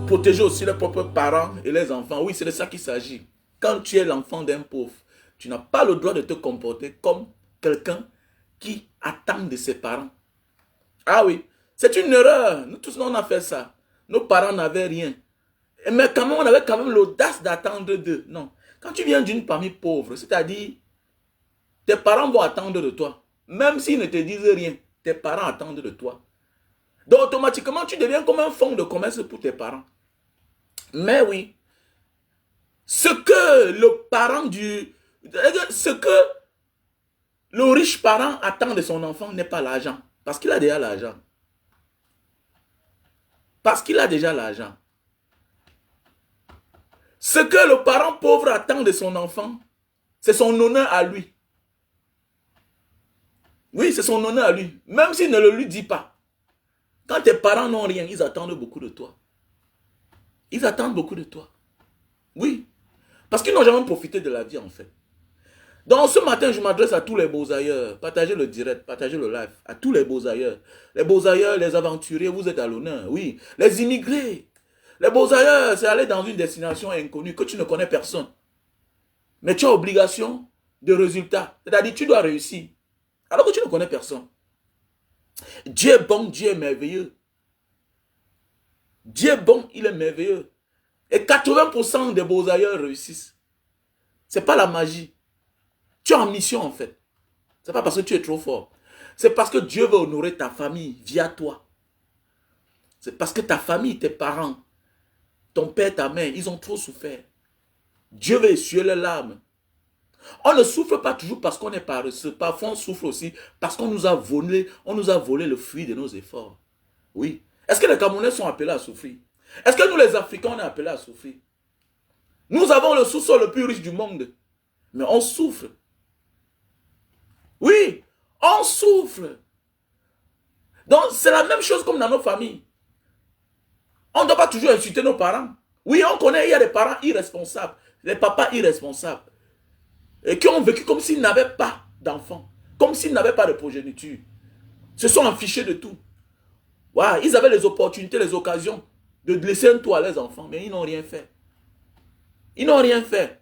protéger aussi leurs propres parents et les enfants. Oui, c'est de ça qu'il s'agit. Quand tu es l'enfant d'un pauvre, tu n'as pas le droit de te comporter comme quelqu'un qui attend de ses parents. Ah oui, c'est une erreur. Nous tous, on a fait ça. Nos parents n'avaient rien. Mais quand même, on avait quand même l'audace d'attendre d'eux. Non. Quand tu viens d'une famille pauvre, c'est-à-dire, tes parents vont attendre de toi. Même s'ils ne te disent rien, tes parents attendent de toi. Donc, automatiquement, tu deviens comme un fonds de commerce pour tes parents. Mais oui, ce que le riche parent attend de son enfant n'est pas l'argent. Parce qu'il a déjà l'argent. Parce qu'il a déjà l'argent. Ce que le parent pauvre attend de son enfant, c'est son honneur à lui. Oui, c'est son honneur à lui. Même s'il ne le lui dit pas. Quand tes parents n'ont rien, ils attendent beaucoup de toi. Ils attendent beaucoup de toi. Oui. Parce qu'ils n'ont jamais profité de la vie, en fait. Donc, ce matin, je m'adresse à tous les beaux ailleurs. Partagez le direct, partagez le live. À tous les beaux ailleurs. Les beaux ailleurs, les aventuriers, vous êtes à l'honneur. Oui. Les immigrés. Les beaux ailleurs, c'est aller dans une destination inconnue que tu ne connais personne. Mais tu as obligation de résultat. C'est-à-dire, tu dois réussir. Alors que tu ne connais personne. Dieu est bon, Dieu est merveilleux. Dieu est bon, il est merveilleux. Et 80% des beaux ailleurs réussissent. Ce n'est pas la magie. Tu es en mission en fait. Ce n'est pas parce que tu es trop fort. C'est parce que Dieu veut honorer ta famille via toi. C'est parce que ta famille, tes parents, ton père, ta mère, ils ont trop souffert. Dieu veut essuyer les larmes. On ne souffre pas toujours parce qu'on est paresseux. Parfois, on souffre aussi parce qu'on nous a volé le fruit de nos efforts. Oui. Est-ce que les Camerounais sont appelés à souffrir? Est-ce que nous, les Africains, on est appelés à souffrir? Nous avons le sous-sol le plus riche du monde. Mais on souffre. Oui, on souffre. Donc, c'est la même chose comme dans nos familles. On ne doit pas toujours insulter nos parents. Oui, on connaît, il y a des parents irresponsables, les papas irresponsables, et qui ont vécu comme s'ils n'avaient pas d'enfants, comme s'ils n'avaient pas de progéniture. Ils se sont affichés de tout. Ouais, ils avaient les opportunités, les occasions de laisser un toit à leurs enfants, mais ils n'ont rien fait. Ils n'ont rien fait.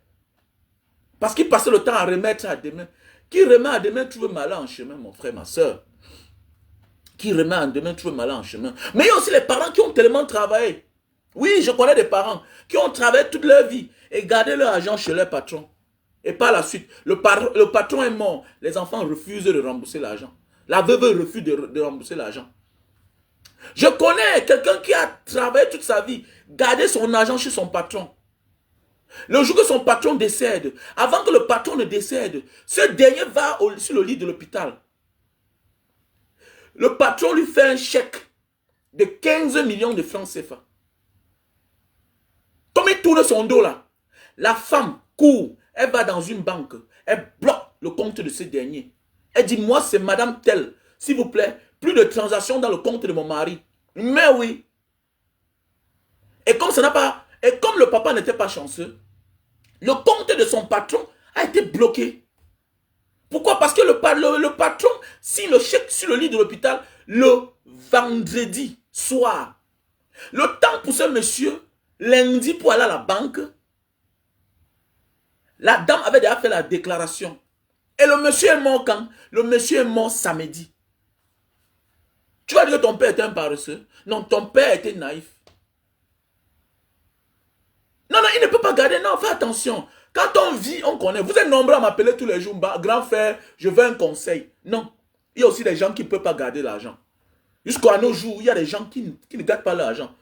Parce qu'ils passaient le temps à remettre à demain. Qui remet à demain trouve malin en chemin, mon frère, ma soeur. Qui remet à demain trouve malin en chemin. Mais il y a aussi les parents qui ont tellement travaillé. Oui, je connais des parents qui ont travaillé toute leur vie et gardé leur argent chez leur patron. Et par la suite, le patron est mort. Les enfants refusent de rembourser l'argent. La veuve refuse de rembourser l'argent. Je connais quelqu'un qui a travaillé toute sa vie, gardé son argent chez son patron. Le jour que son patron décède, avant que le patron ne décède, ce dernier va sur le lit de l'hôpital. Le patron lui fait un chèque de 15 millions de francs CFA. Comme il tourne son dos là, la femme court, elle va dans une banque, elle bloque le compte de ce dernier. Elle dit, moi c'est madame telle, s'il vous plaît, plus de transactions dans le compte de mon mari. Mais oui. Et comme ça n'a pas, et comme le papa n'était pas chanceux, le compte de son patron a été bloqué. Pourquoi? Parce que le patron signe le chèque sur le lit de l'hôpital le vendredi soir. Le temps pour ce monsieur, lundi pour aller à la banque, la dame avait déjà fait la déclaration. Et le monsieur est mort quand? Le monsieur est mort samedi. Tu vas dire que ton père était un paresseux? Non, ton père était naïf. Non, non, il ne peut pas garder. Non, fais attention. Quand on vit, on connaît. Vous êtes nombreux à m'appeler tous les jours. Grand frère, je veux un conseil. Non. Il y a aussi des gens qui ne peuvent pas garder l'argent. Jusqu'à nos jours, il y a des gens qui ne gardent pas l'argent.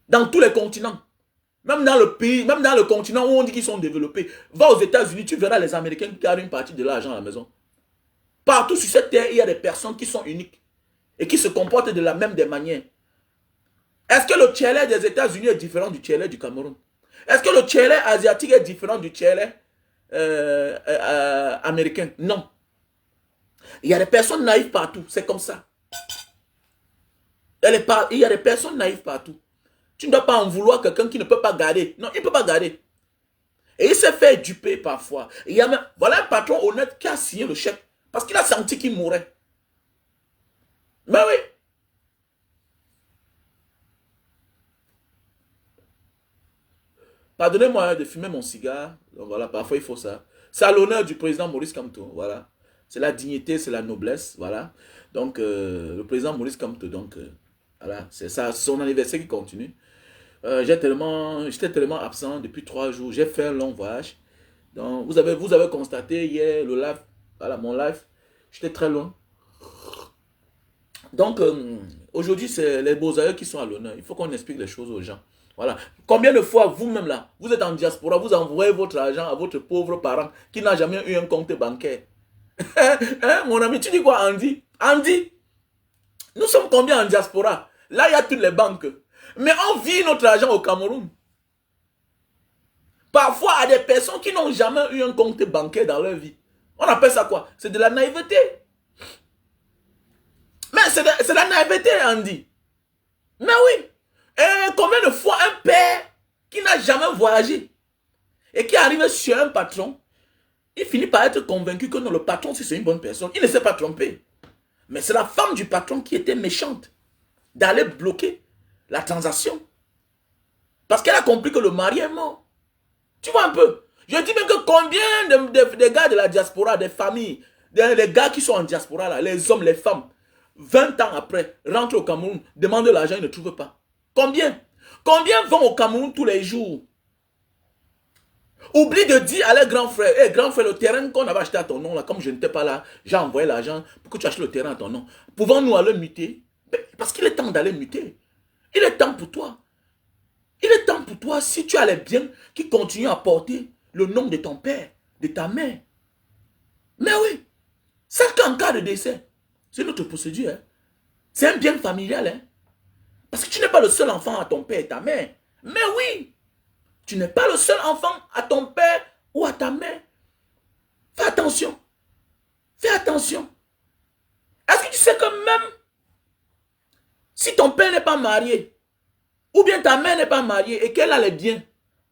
Dans tous les continents. Même dans le pays, même dans le continent où on dit qu'ils sont développés. Va aux États-Unis, tu verras les Américains qui gardent une partie de l'argent à la maison. Partout sur cette terre, il y a des personnes qui sont uniques. Et qui se comportent de la même des manières. Est-ce que le tchelé des États-Unis est différent du tchelé du Cameroun? Est-ce que le tchelé asiatique est différent du tchelé américain? Non. Il y a des personnes naïves partout, c'est comme ça. Il y a des personnes naïves partout. Tu ne dois pas en vouloir quelqu'un qui ne peut pas garder. Non, il ne peut pas garder. Et il s'est fait duper parfois. Et il y a même, voilà un patron honnête qui a signé le chèque parce qu'il a senti qu'il mourrait. Mais oui. Pardonnez-moi de fumer mon cigare. Donc voilà, parfois il faut ça. C'est à l'honneur du président Maurice Kamto. Voilà. C'est la dignité, c'est la noblesse. Voilà. Donc, le président Maurice Kamto, donc, voilà, c'est ça, son anniversaire qui continue. J'étais tellement absent depuis 3 jours. J'ai fait un long voyage. Donc, vous avez constaté hier le live, voilà, mon live, j'étais très loin. Donc, aujourd'hui, c'est les beaux-aïeux qui sont à l'honneur. Il faut qu'on explique les choses aux gens. Voilà. Combien de fois, vous-même là, vous êtes en diaspora, vous envoyez votre argent à votre pauvre parent qui n'a jamais eu un compte bancaire. Hein, mon ami, tu dis quoi, Andy? Andy, nous sommes combien en diaspora? Là, il y a toutes les banques. Mais on vit notre argent au Cameroun. Parfois, à des personnes qui n'ont jamais eu un compte bancaire dans leur vie. On appelle ça quoi? C'est de la naïveté. Mais c'est de la naïveté, Andy. Mais oui. Et combien de fois un père qui n'a jamais voyagé et qui arrive sur un patron, il finit par être convaincu que non, le patron, si c'est une bonne personne, il ne s'est pas trompé. Mais c'est la femme du patron qui était méchante d'aller bloquer la transaction. Parce qu'elle a compris que le mari est mort. Tu vois un peu? Je dis même que combien de gars de la diaspora, des familles, des gars qui sont en diaspora, là, les hommes, les femmes, 20 ans après, rentrent au Cameroun, demandent de l'argent, ils ne trouvent pas. Combien? Combien vont au Cameroun tous les jours? Oublie de dire à leur grand frère, hey, grand frère, le terrain qu'on avait acheté à ton nom, là, comme je n'étais pas là, j'ai envoyé l'argent pour que tu achètes le terrain à ton nom. Pouvons-nous aller muter? Parce qu'il est temps d'aller muter. Il est temps pour toi. Il est temps pour toi, si tu as les biens qui continuent à porter le nom de ton père, de ta mère. Mais oui, c'est qu'en cas de décès, c'est notre procédure. Hein. C'est un bien familial. Hein. Parce que tu n'es pas le seul enfant à ton père et ta mère. Mais oui, tu n'es pas le seul enfant à ton père ou à ta mère. Fais attention. Fais attention. Est-ce que tu sais que même si ton père n'est pas marié, ou bien ta mère n'est pas mariée et qu'elle a les biens,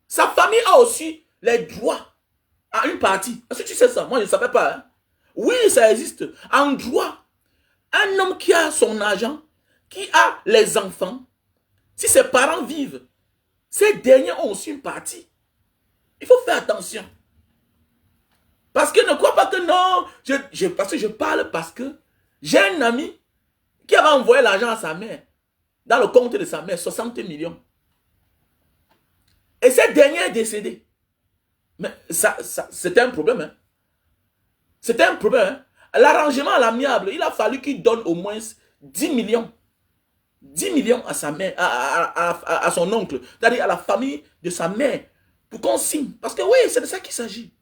sa famille a aussi les droits à une partie. Est-ce que tu sais ça? Moi, je ne savais pas. Hein? Oui, ça existe. En droit, un homme qui a son argent, qui a les enfants, si ses parents vivent, ces derniers ont aussi une partie. Il faut faire attention. Parce que ne crois pas que non, parce que je parle parce que j'ai un ami qui avait envoyé l'argent à sa mère, dans le compte de sa mère, 60 millions. Et cette dernière est décédée. Mais ça c'était un problème. Hein. C'était un problème. Hein. L'arrangement à l'amiable, il a fallu qu'il donne au moins 10 millions. 10 millions à sa mère, à son oncle, c'est-à-dire à la famille de sa mère, pour qu'on signe. Parce que oui, c'est de ça qu'il s'agit.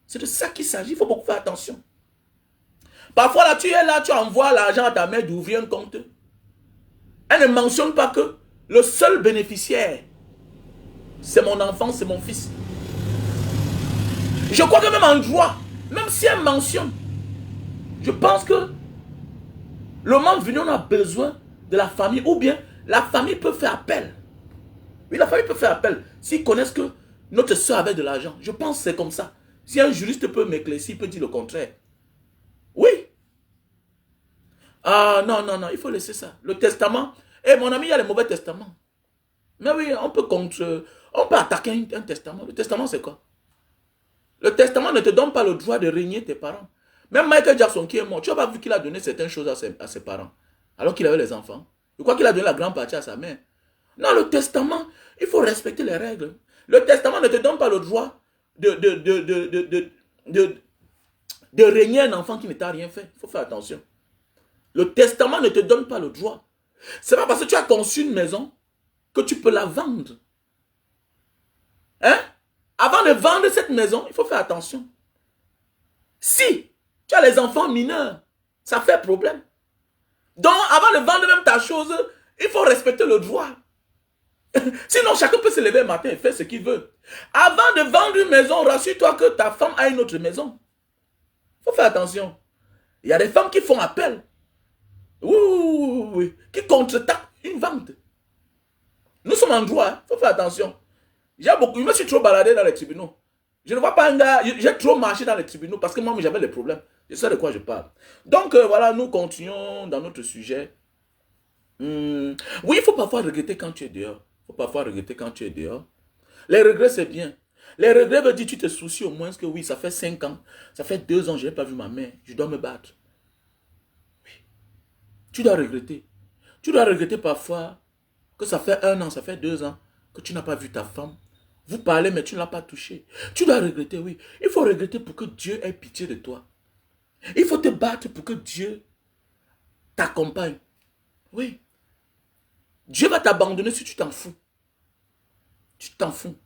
C'est de ça qu'il s'agit. Il faut beaucoup faire attention. Parfois, là, tu es là, tu envoies l'argent à ta mère d'ouvrir un compte. Elle ne mentionne pas que le seul bénéficiaire, c'est mon enfant, c'est mon fils. Je crois que même en droit, même si elle mentionne, je pense que le moment venu, on a besoin de la famille, ou bien la famille peut faire appel. Oui, la famille peut faire appel. S'ils connaissent que notre soeur avait de l'argent, je pense que c'est comme ça. Si un juriste peut m'éclaircir, il peut dire le contraire. Oui. Ah non, non, non, il faut laisser ça. Le testament, mon ami, il y a les mauvais testaments. Mais oui, on peut attaquer un testament. Le testament, c'est quoi? Le testament ne te donne pas le droit de régner tes parents. Même Michael Jackson qui est mort, tu n'as pas vu qu'il a donné certaines choses à ses parents, alors qu'il avait les enfants. Je crois qu'il a donné la grande partie à sa mère. Non, le testament, il faut respecter les règles. Le testament ne te donne pas le droit de régner un enfant qui ne t'a rien fait. Il faut faire attention. Le testament ne te donne pas le droit. C'est pas parce que tu as conçu une maison que tu peux la vendre. Hein? Avant de vendre cette maison, il faut faire attention. Si tu as les enfants mineurs, ça fait problème. Donc, avant de vendre même ta chose, il faut respecter le droit. Sinon, chacun peut se lever le matin et faire ce qu'il veut. Avant de vendre une maison, rassure-toi que ta femme a une autre maison. Il faut faire attention. Il y a des femmes qui font appel. Oui, qui contre-attaquent une vente. Nous sommes en droit, il faut faire attention. Je me suis trop baladé dans les tribunaux. Je ne vois pas un gars, j'ai trop marché dans les tribunaux parce que moi j'avais des problèmes. Je sais de quoi je parle. Donc voilà, nous continuons dans notre sujet. Oui, il faut parfois regretter quand tu es dehors. Il faut parfois regretter quand tu es dehors. Les regrets, c'est bien. Les regrets veulent dire que tu te soucies au moins que oui, ça fait 5 ans, ça fait 2 ans, je n'ai pas vu ma mère, je dois me battre. Oui. Tu dois regretter. Tu dois regretter parfois que ça fait 1 an, ça fait 2 ans que tu n'as pas vu ta femme. Vous parlez, mais tu ne l'as pas touchée. Tu dois regretter, oui. Il faut regretter pour que Dieu ait pitié de toi. Il faut te battre pour que Dieu t'accompagne. Oui. Dieu va t'abandonner si tu t'en fous. Tu t'en fous.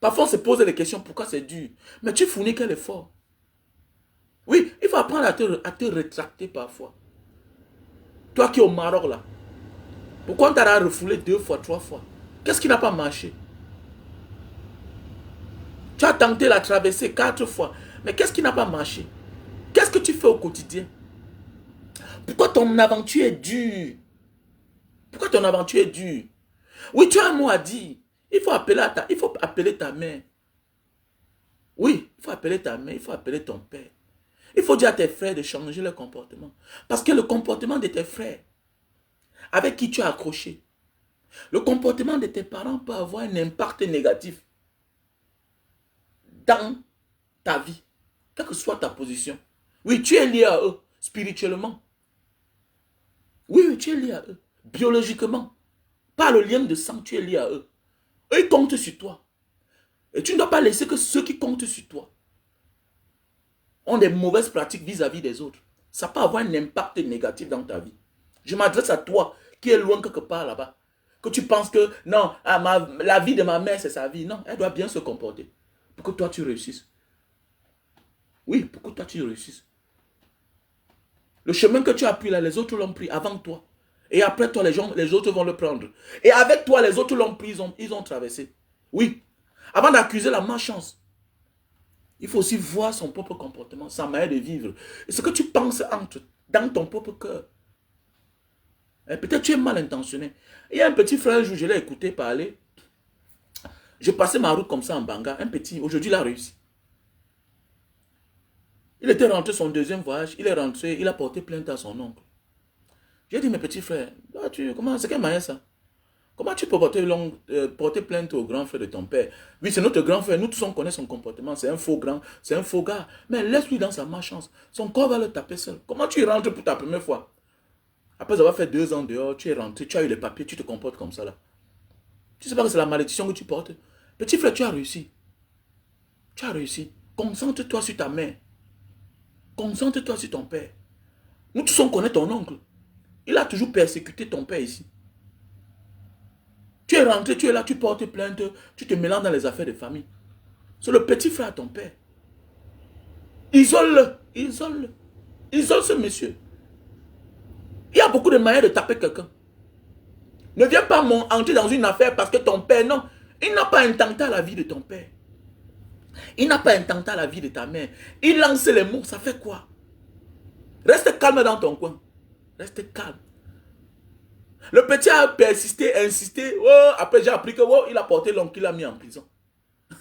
Parfois, on se pose des questions, pourquoi c'est dur? Mais tu fournis quel effort? Oui, il faut apprendre à te rétracter parfois. Toi qui es au Maroc là, pourquoi on t'a refoulé 2 fois, 3 fois? Qu'est-ce qui n'a pas marché? Tu as tenté la traversée 4 fois, mais qu'est-ce qui n'a pas marché? Qu'est-ce que tu fais au quotidien? Pourquoi ton aventure est dure? Pourquoi ton aventure est dure? Oui, tu as un mot à dire. Il faut appeler ta mère. Oui, il faut appeler ta mère, il faut appeler ton père. Il faut dire à tes frères de changer leur comportement. Parce que le comportement de tes frères, avec qui tu as accroché, le comportement de tes parents peut avoir un impact négatif dans ta vie, quelle que soit ta position. Oui, tu es lié à eux, spirituellement. Oui, tu es lié à eux, biologiquement. Par le lien de sang, tu es lié à eux. Eux, ils comptent sur toi. Et tu ne dois pas laisser que ceux qui comptent sur toi ont des mauvaises pratiques vis-à-vis des autres. Ça peut avoir un impact négatif dans ta vie. Je m'adresse à toi qui est loin quelque part là-bas. Que tu penses que non, la vie de ma mère c'est sa vie. Non, elle doit bien se comporter. Pour que toi tu réussisses. Oui, pour que toi tu réussisses. Le chemin que tu as pris là, les autres l'ont pris avant toi. Et après toi, les autres vont le prendre. Et avec toi, les autres l'ont pris, ils ont traversé. Oui. Avant d'accuser la malchance, il faut aussi voir son propre comportement, sa manière de vivre. Et ce que tu penses entre dans ton propre cœur. Peut-être tu es mal intentionné. Il y a un petit frère, un jour, je l'ai écouté parler. Je passais ma route comme ça en Banga. Un petit, aujourd'hui, il a réussi. Il était rentré son deuxième voyage. Il est rentré, il a porté plainte à son oncle. J'ai dit, mes petits frères, comment, c'est quelle manière ça? Comment tu peux porter plainte au grand frère de ton père? Oui, c'est notre grand frère. Nous tous, on connaît son comportement. C'est un faux grand, c'est un faux gars. Mais laisse-lui dans sa malchance. Son corps va le taper seul. Comment tu rentres pour ta première fois? Après avoir fait 2 ans dehors, tu es rentré, tu as eu les papiers, tu te comportes comme ça là. Tu ne sais pas que c'est la malédiction que tu portes. Petit frère, tu as réussi. Tu as réussi. Concentre-toi sur ta mère. Concentre-toi sur ton père. Nous tous, on connaît ton oncle. Il a toujours persécuté ton père ici. Tu es rentré, tu es là, tu portes plainte, tu te mélanges dans les affaires de famille. C'est le petit frère de ton père. Isole-le, isole-le. Isole ce monsieur. Il y a beaucoup de manières de taper quelqu'un. Ne viens pas entrer dans une affaire parce que ton père, non. Il n'a pas intenté à la vie de ton père. Il n'a pas intenté à la vie de ta mère. Il lance les mots, ça fait quoi? Reste calme dans ton coin. Reste calme. Le petit a persisté, insisté. Oh, après, j'ai appris que oh, il a porté l'oncle, il l'a mis en prison.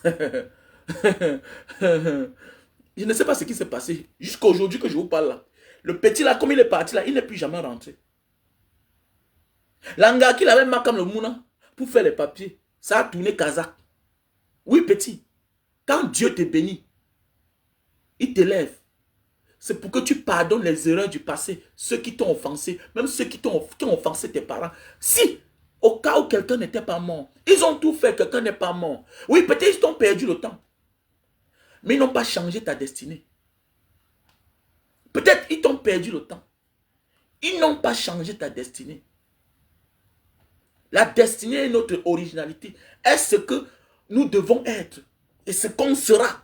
Je ne sais pas ce qui s'est passé. Jusqu'à aujourd'hui que je vous parle là. Le petit là, comme il est parti là, il n'est plus jamais rentré. L'anga qu'il avait marqué comme le mouna pour faire les papiers, ça a tourné kazakh. Oui, petit. Quand Dieu te bénit, il t'élève. C'est pour que tu pardonnes les erreurs du passé, ceux qui t'ont offensé, même ceux qui ont offensé tes parents. Si, au cas où quelqu'un n'était pas mort, ils ont tout fait, quelqu'un n'est pas mort. Oui, peut-être ils t'ont perdu le temps. Mais ils n'ont pas changé ta destinée. Peut-être ils t'ont perdu le temps. Ils n'ont pas changé ta destinée. La destinée est notre originalité. Est ce que nous devons être. Et ce qu'on sera.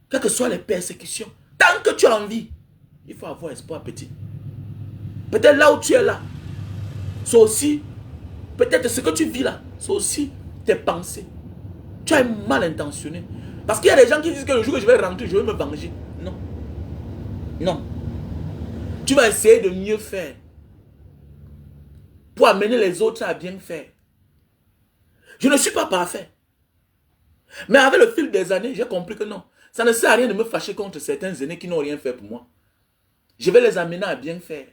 Quelles que soient les persécutions. Tant que tu as envie, il faut avoir espoir, petit. Peut-être là où tu es là, c'est aussi, peut-être ce que tu vis là, c'est aussi tes pensées. Tu es mal intentionné. Parce qu'il y a des gens qui disent que le jour que je vais rentrer, je vais me venger. Non. Non. Tu vas essayer de mieux faire. Pour amener les autres à bien faire. Je ne suis pas parfait. Mais avec le fil des années, j'ai compris que non. Ça ne sert à rien de me fâcher contre certains aînés qui n'ont rien fait pour moi. Je vais les amener à bien faire.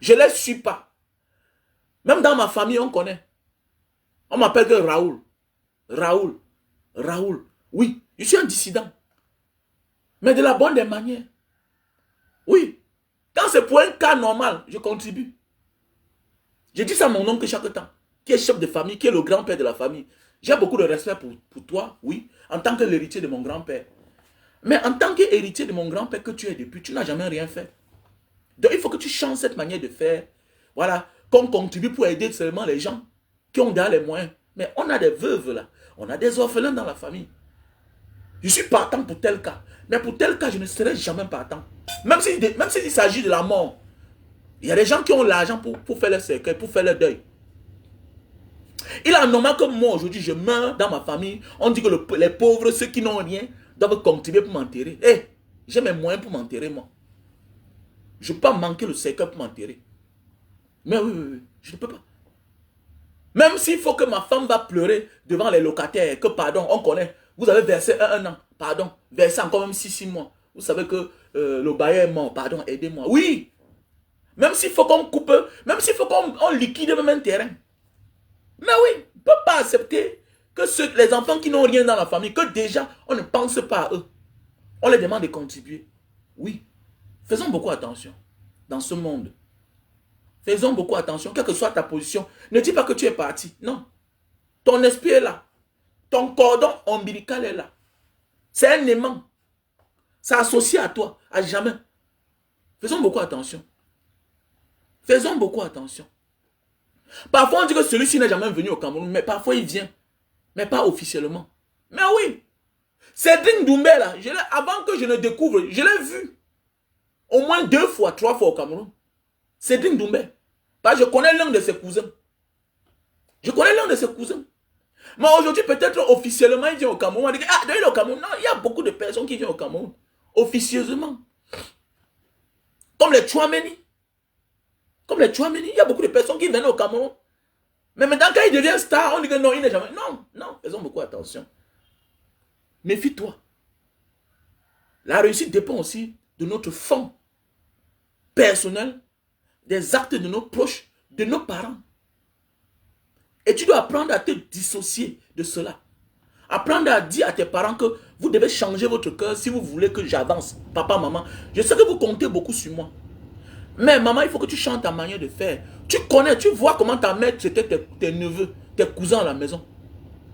Je ne les suis pas. Même dans ma famille, on connaît. On m'appelle que Raoul. Raoul, Raoul, oui, je suis un dissident. Mais de la bonne des manières. Oui. Quand c'est pour un cas normal, je contribue. Je dis ça à mon oncle chaque temps, qui est chef de famille, qui est le grand-père de la famille. J'ai beaucoup de respect pour toi, oui, en tant que l'héritier de mon grand-père. Mais en tant qu'héritier de mon grand-père que tu es depuis, tu n'as jamais rien fait. Donc il faut que tu changes cette manière de faire. Voilà, qu'on contribue pour aider seulement les gens qui ont déjà les moyens. Mais on a des veuves là, on a des orphelins dans la famille. Je suis partant pour tel cas. Mais pour tel cas, je ne serai jamais partant. Même s'il s'agit de la mort. Il y a des gens qui ont l'argent pour faire leur cercueil, pour faire leur deuil. Il est normal que moi, aujourd'hui, je meurs dans ma famille. On dit que les pauvres, ceux qui n'ont rien, doivent contribuer pour m'enterrer. Hé, j'ai mes moyens pour m'enterrer, moi. Je ne peux pas manquer le cercueil pour m'enterrer. Mais oui, je ne peux pas. Même s'il faut que ma femme va pleurer devant les locataires, que pardon, on connaît, vous avez versé un an, pardon, versé encore même 6 mois. Vous savez que le bailleur est mort, pardon, aidez-moi. Oui, même s'il faut qu'on coupe, même s'il faut qu'on liquide même un terrain. Mais oui, on ne peut pas accepter que les enfants qui n'ont rien dans la famille, que déjà, on ne pense pas à eux. On les demande de contribuer. Oui, faisons beaucoup attention dans ce monde. Faisons beaucoup attention, quelle que soit ta position. Ne dis pas que tu es parti. Non. Ton esprit est là. Ton cordon ombilical est là. C'est un aimant. Ça associe à toi, à jamais. Faisons beaucoup attention. Faisons beaucoup attention. Parfois, on dit que celui-ci n'est jamais venu au Cameroun, mais parfois il vient. Mais pas officiellement. Mais oui. Cédric Doumbé, là, avant que je ne découvre, je l'ai vu. Au moins 2 fois, 3 fois au Cameroun. Cédric Doumbé. Parce que je connais l'un de ses cousins. Je connais l'un de ses cousins. Mais aujourd'hui, peut-être officiellement, il vient au Cameroun. On dit, ah, il est au Cameroun. Non, il y a beaucoup de personnes qui viennent au Cameroun. Officieusement. Comme les Chouameni. Comme les Chouameni. Il y a beaucoup de personnes qui viennent au Cameroun. Mais maintenant, quand il devient star, on dit que non, il n'est jamais. Non, non, faisons beaucoup attention. Méfie-toi. La réussite dépend aussi de notre fond personnel, des actes de nos proches, de nos parents. Et tu dois apprendre à te dissocier de cela. Apprendre à dire à tes parents que vous devez changer votre cœur si vous voulez que j'avance. Papa, maman, je sais que vous comptez beaucoup sur moi. Mais maman, il faut que tu changes ta manière de faire. Tu connais, tu vois comment ta mère traitait tes neveux, tes cousins à la maison.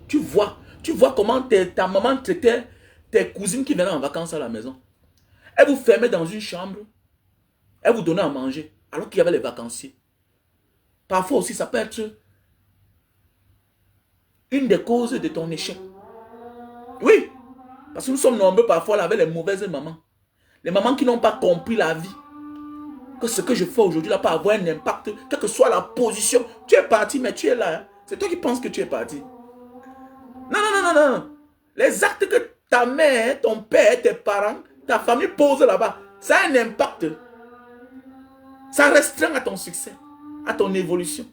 Tu vois comment ta maman traitait tes cousines qui venaient en vacances à la maison. Elle vous fermait dans une chambre. Elle vous donnait à manger alors qu'il y avait les vacanciers. Parfois aussi, ça peut être une des causes de ton échec. Oui, parce que nous sommes nombreux parfois là avec les mauvaises mamans. Les mamans qui n'ont pas compris la vie. Que ce que je fais aujourd'hui là peut avoir un impact, quelle que soit la position. Tu es parti, mais tu es là. Hein. C'est toi qui penses que tu es parti. Non, non, non, non, non. Les actes que ta mère, ton père, tes parents, ta famille posent là-bas, ça a un impact. Ça restreint à ton succès, à ton évolution.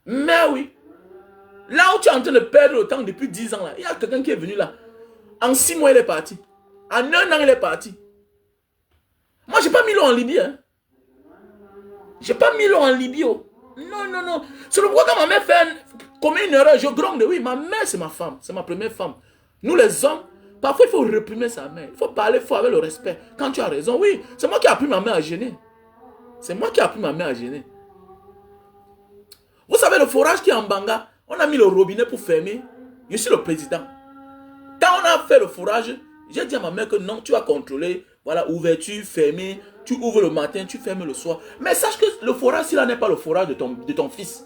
Mais oui, là où tu es en train de perdre le temps depuis 10 ans, là, il y a quelqu'un qui est venu là. En 6 mois, il est parti. En 1 an, il est parti. Moi, je n'ai pas mis l'eau en Libye. Hein. Je n'ai pas mis l'eau en Libye. Oh. Non, non, non. C'est le pourquoi quand ma mère commet une erreur, je gronde. Oui, ma mère, c'est ma femme. C'est ma première femme. Nous, les hommes, parfois, il faut réprimer sa mère. Il faut parler fort avec le respect. Quand tu as raison, oui, c'est moi qui ai appris ma mère à gêner. C'est moi qui ai appris ma mère à gêner. Vous savez, le forage qui est en Banga, on a mis le robinet pour fermer. Je suis le président. Quand on a fait le forage, j'ai dit à ma mère que non, tu vas contrôler. Voilà, ouverture, fermée. Tu ouvres le matin, tu fermes le soir. Mais sache que le forage, là n'est pas le forage de ton fils.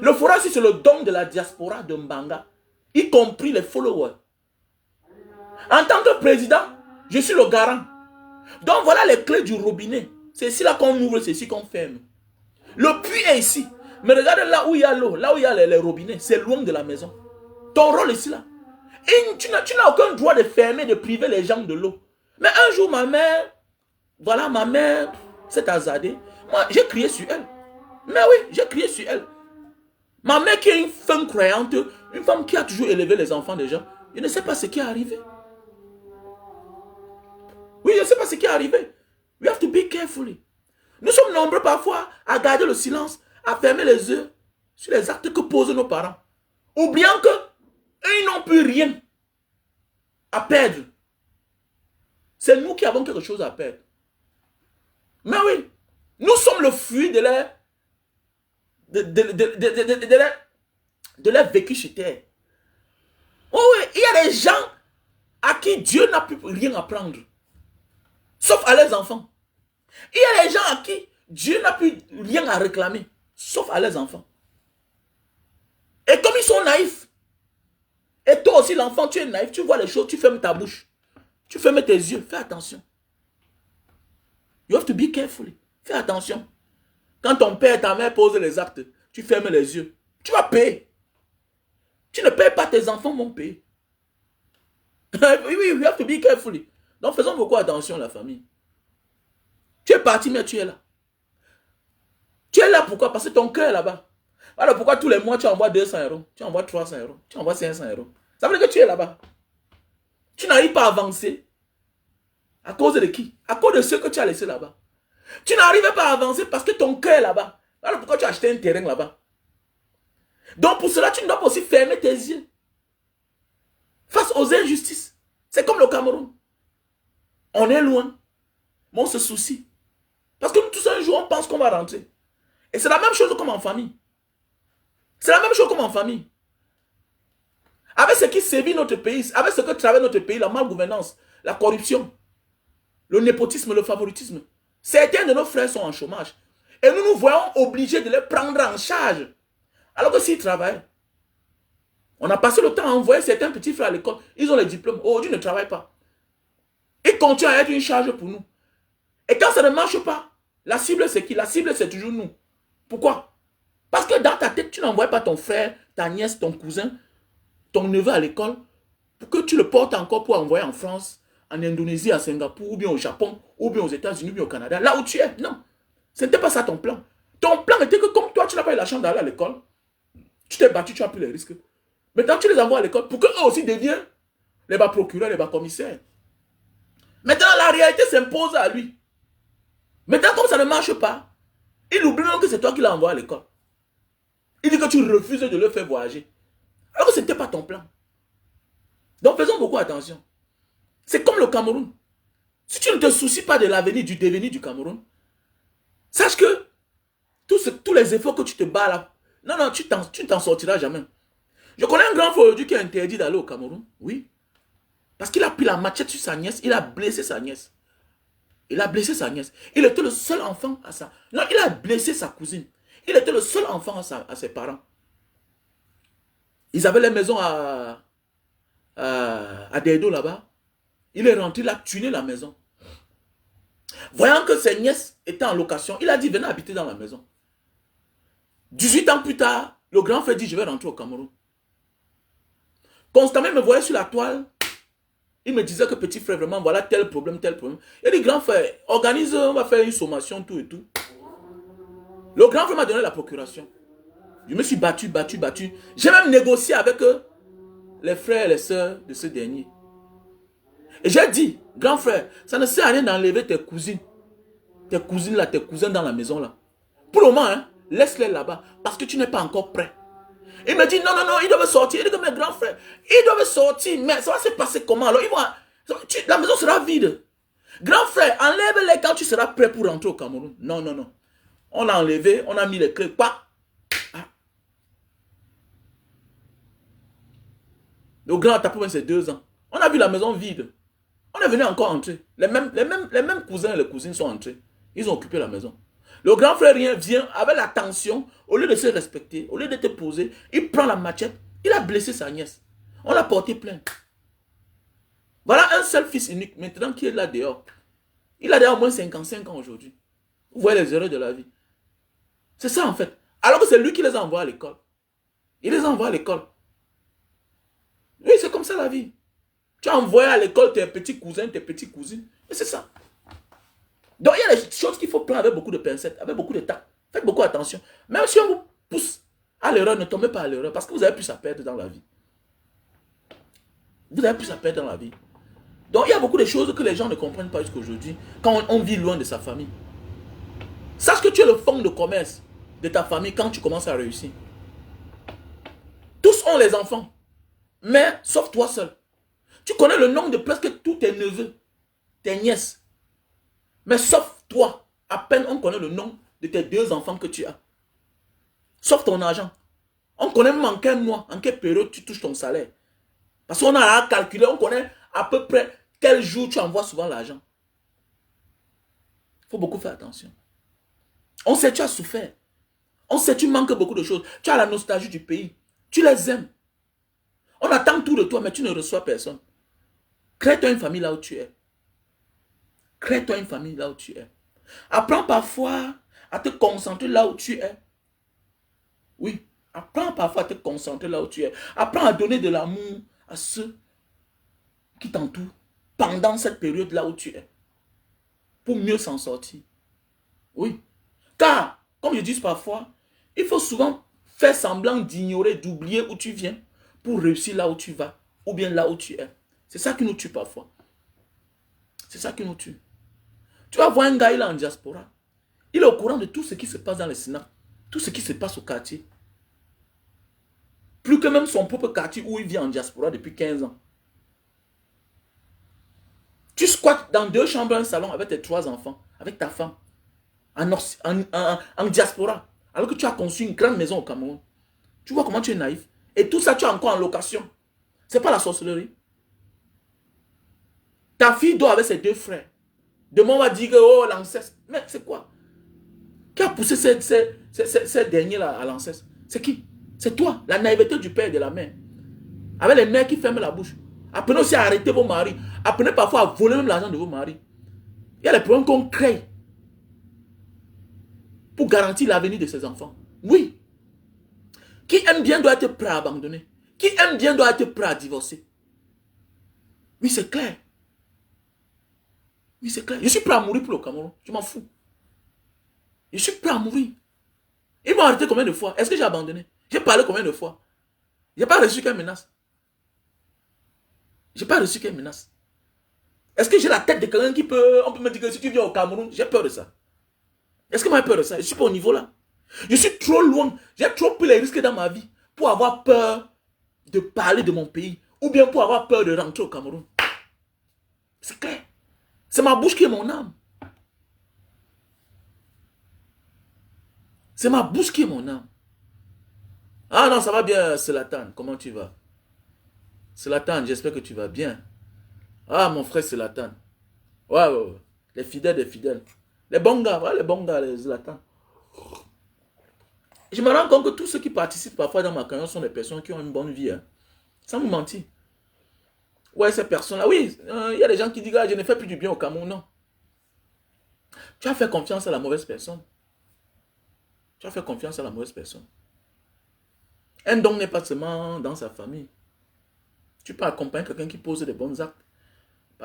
Le forage, c'est le don de la diaspora de Mbanga, y compris les followers. En tant que président, je suis le garant. Donc voilà les clés du robinet. C'est ici là qu'on ouvre, c'est ici qu'on ferme. Le puits est ici. Mais regarde là où il y a l'eau, là où il y a les robinets, c'est loin de la maison. Ton rôle ici là. Et tu n'as aucun droit de fermer, de priver les gens de l'eau. Mais un jour, ma mère s'est hasardée. Moi, j'ai crié sur elle. Mais oui, j'ai crié sur elle. Ma mère qui est une femme croyante, une femme qui a toujours élevé les enfants des gens, je ne sais pas ce qui est arrivé. Oui, je ne sais pas ce qui est arrivé. We have to be careful. Nous sommes nombreux parfois à garder le silence, à fermer les yeux sur les actes que posent nos parents. oubliant qu'ils n'ont plus rien à perdre. C'est nous qui avons quelque chose à perdre. Mais oui, nous sommes le fruit de leur vécu sur terre. Oh oui, il y a des gens à qui Dieu n'a plus rien à prendre. Sauf à leurs enfants. Il y a des gens à qui Dieu n'a plus rien à réclamer. Sauf à leurs enfants. Et comme ils sont naïfs, et toi aussi l'enfant, tu es naïf, tu vois les choses, tu fermes ta bouche. Tu fermes tes yeux, fais attention. You have to be careful. Fais attention. Quand ton père et ta mère posent les actes, tu fermes les yeux. Tu vas payer. Tu ne payes pas, tes enfants vont payer. Oui, you have to be careful. Donc faisons beaucoup attention la famille. Tu es parti, mais tu es là. Tu es là pourquoi? Parce que ton cœur est là-bas. Alors pourquoi tous les mois tu envoies 200 €, tu envoies 300 €, tu envoies 500 €. Ça veut dire que tu es là-bas. Tu n'arrives pas à avancer. À cause de qui? À cause de ceux que tu as laissés là-bas. Tu n'arrives pas à avancer parce que ton cœur est là-bas. Alors pourquoi tu as acheté un terrain là-bas? Donc pour cela, tu dois aussi fermer tes yeux. Face aux injustices. C'est comme le Cameroun. On est loin. Mais on se soucie. Parce que nous tous un jour, on pense qu'on va rentrer. Et c'est la même chose comme en famille. C'est la même chose comme en famille. Avec ce qui sévit notre pays, avec ce que travaille notre pays, la malgouvernance, la corruption, le népotisme, le favoritisme. Certains de nos frères sont en chômage. Et nous nous voyons obligés de les prendre en charge. Alors que s'ils travaillent, on a passé le temps à envoyer certains petits frères à l'école. Ils ont les diplômes. Aujourd'hui, ils ne travaillent pas. Ils continuent à être une charge pour nous. Et quand ça ne marche pas, la cible c'est qui? La cible c'est toujours nous. Pourquoi? Parce que dans ta tête, tu n'envoies pas ton frère, ta nièce, ton cousin, ton neveu à l'école pour que tu le portes encore pour envoyer en France, en Indonésie, à Singapour, ou bien au Japon, ou bien aux États-Unis, ou bien au Canada, là où tu es. Non. Ce n'était pas ça ton plan. Ton plan était que comme toi, tu n'as pas eu la chance d'aller à l'école, tu t'es battu, tu as pris les risques. Maintenant, tu les envoies à l'école pour qu'eux aussi deviennent les bas procureurs, les bas commissaires. Maintenant, la réalité s'impose à lui. Maintenant, comme ça ne marche pas, il oublie même que c'est toi qui l'as envoyé à l'école. Il dit que tu refuses de le faire voyager. Alors que ce n'était pas ton plan. Donc faisons beaucoup attention. C'est comme le Cameroun. Si tu ne te soucies pas de l'avenir, du devenir du Cameroun, sache que tous les efforts que tu te bats là, non, tu ne t'en sortiras jamais. Je connais un grand frère aujourd'hui qui a interdit d'aller au Cameroun. Oui. Parce qu'il a pris la machette sur sa nièce, il a blessé sa nièce. Il a blessé sa nièce. Il était le seul enfant à ça. Non, il a blessé sa cousine. Il était le seul enfant à ses parents. Ils avaient les maisons à Dedo là-bas. Il est rentré, il a tué la maison. Voyant que ses nièces étaient en location, il a dit venez habiter dans la maison. 18 ans plus tard, le grand frère dit je vais rentrer au Cameroun. Constamment, il me voyait sur la toile. Il me disait que petit frère, vraiment, voilà tel problème, tel problème. Il dit grand frère, organise, on va faire une sommation, tout et tout. Le grand frère m'a donné la procuration. Je me suis battu. J'ai même négocié avec les frères et les sœurs de ce dernier. Et j'ai dit, grand frère, ça ne sert à rien d'enlever tes cousines. Tes cousines là, tes cousins dans la maison là. Pour le moment, hein, laisse-les là-bas. Parce que tu n'es pas encore prêt. Il me dit, non, ils doivent sortir. Il dit que mes grands frères, ils doivent sortir. Mais ça va se passer comment? Alors, la maison sera vide. Grand frère, enlève-les quand tu seras prêt pour rentrer au Cameroun. Non. On l'a enlevé, on a mis les clés. Pas. Ah. Le grand tapou, c'est 2 ans. On a vu la maison vide. On est venu encore entrer. Les mêmes cousins et les cousines sont entrés. Ils ont occupé la maison. Le grand frère vient avec la tension, au lieu de se respecter, au lieu de te poser, il prend la machette, il a blessé sa nièce. On l'a porté plainte. Voilà un seul fils unique, maintenant qui est là dehors. Il a déjà au moins 55 ans aujourd'hui. Vous voyez les erreurs de la vie. C'est ça en fait. Alors que c'est lui qui les envoie à l'école. Il les envoie à l'école. Oui, c'est comme ça la vie. Tu as envoyé à l'école tes petits cousins, tes petites cousines. Et c'est ça. Donc il y a des choses qu'il faut prendre avec beaucoup de pincettes, avec beaucoup de tact. Faites beaucoup attention. Même si on vous pousse à l'erreur, ne tombez pas à l'erreur. Parce que vous avez plus à perdre dans la vie. Vous avez plus à perdre dans la vie. Donc il y a beaucoup de choses que les gens ne comprennent pas jusqu'à aujourd'hui. Quand on vit loin de sa famille. Sache que tu es le fonds de commerce de ta famille quand tu commences à réussir. Tous Tous ont les enfants. Mais, sauf toi seul. Tu connais le nom de presque tous tes neveux, tes nièces. Mais sauf toi, à peine on connaît le nom de tes 2 enfants que tu as. Sauf ton argent. On connaît même en quel mois, en quelle période tu touches ton salaire. Parce qu'on a à calculer, on connaît à peu près quel jour tu envoies souvent l'argent. Il faut beaucoup faire attention. On sait que tu as souffert. On sait que tu manques beaucoup de choses. Tu as la nostalgie du pays. Tu les aimes. On attend tout de toi, mais tu ne reçois personne. Crée-toi une famille là où tu es. Crée-toi une famille là où tu es. Apprends parfois à te concentrer là où tu es. Oui. Apprends parfois à te concentrer là où tu es. Apprends à donner de l'amour à ceux qui t'entourent pendant cette période là où tu es. Pour mieux s'en sortir. Oui. Car, comme je dis parfois, il faut souvent faire semblant d'ignorer, d'oublier où tu viens pour réussir là où tu vas ou bien là où tu es. C'est ça qui nous tue parfois. C'est ça qui nous tue. Tu vas voir un gars, il est en diaspora. Il est au courant de tout ce qui se passe dans le Sénat. Tout ce qui se passe au quartier. Plus que même son propre quartier où il vit en diaspora depuis 15 ans. Tu squattes dans 2 chambres, un salon avec tes 3 enfants, avec ta femme, en diaspora, alors que tu as conçu une grande maison au Cameroun. Tu vois comment tu es naïf. Et tout ça, tu es encore en location. C'est pas la sorcellerie. Ta fille dort avec ses 2 frères. Demain, on va dire que, oh, l'anceste. Mais c'est quoi? Qui a poussé ces derniers-là à l'anceste? C'est qui? C'est toi, la naïveté du père et de la mère. Avec les mères qui ferment la bouche. Apprenez aussi à arrêter vos maris. Apprenez parfois à voler même l'argent de vos maris. Il y a des problèmes qu'on crée pour garantir l'avenir de ses enfants. Oui. Qui aime bien doit être prêt à abandonner. Qui aime bien doit être prêt à divorcer. Oui, c'est clair. Oui, c'est clair. Je suis prêt à mourir pour le Cameroun. Je m'en fous. Je suis prêt à mourir. Ils m'ont arrêté combien de fois? Est-ce que j'ai abandonné? J'ai parlé combien de fois? Je n'ai pas reçu qu'une menace. Je n'ai pas reçu qu'une menace. Est-ce que j'ai la tête de quelqu'un qui peut... On peut me dire que si tu viens au Cameroun, j'ai peur de ça. Est-ce que moi j'ai peur de ça? Je ne suis pas au niveau là. Je suis trop loin. J'ai trop pris les risques dans ma vie pour avoir peur de parler de mon pays. Ou bien pour avoir peur de rentrer au Cameroun. C'est clair. C'est ma bouche qui est mon âme. C'est ma bouche qui est mon âme. Ah non, ça va bien, Selatan. Comment tu vas? Selatan, j'espère que tu vas bien. Ah, mon frère Selatan. Ouais, ouais, ouais. Les fidèles des fidèles. Les bons gars, voilà les bons gars, les Selatan. Je me rends compte que tous ceux qui participent parfois dans ma carrière sont des personnes qui ont une bonne vie. Hein. Sans vous mentir. Ouais, ces personnes-là, oui, il y a des gens qui disent, ah, je ne fais plus du bien au Cameroun. Non. Tu as fait confiance à la mauvaise personne. Tu as fait confiance à la mauvaise personne. Un don n'est pas seulement dans sa famille. Tu peux accompagner quelqu'un qui pose des bons actes.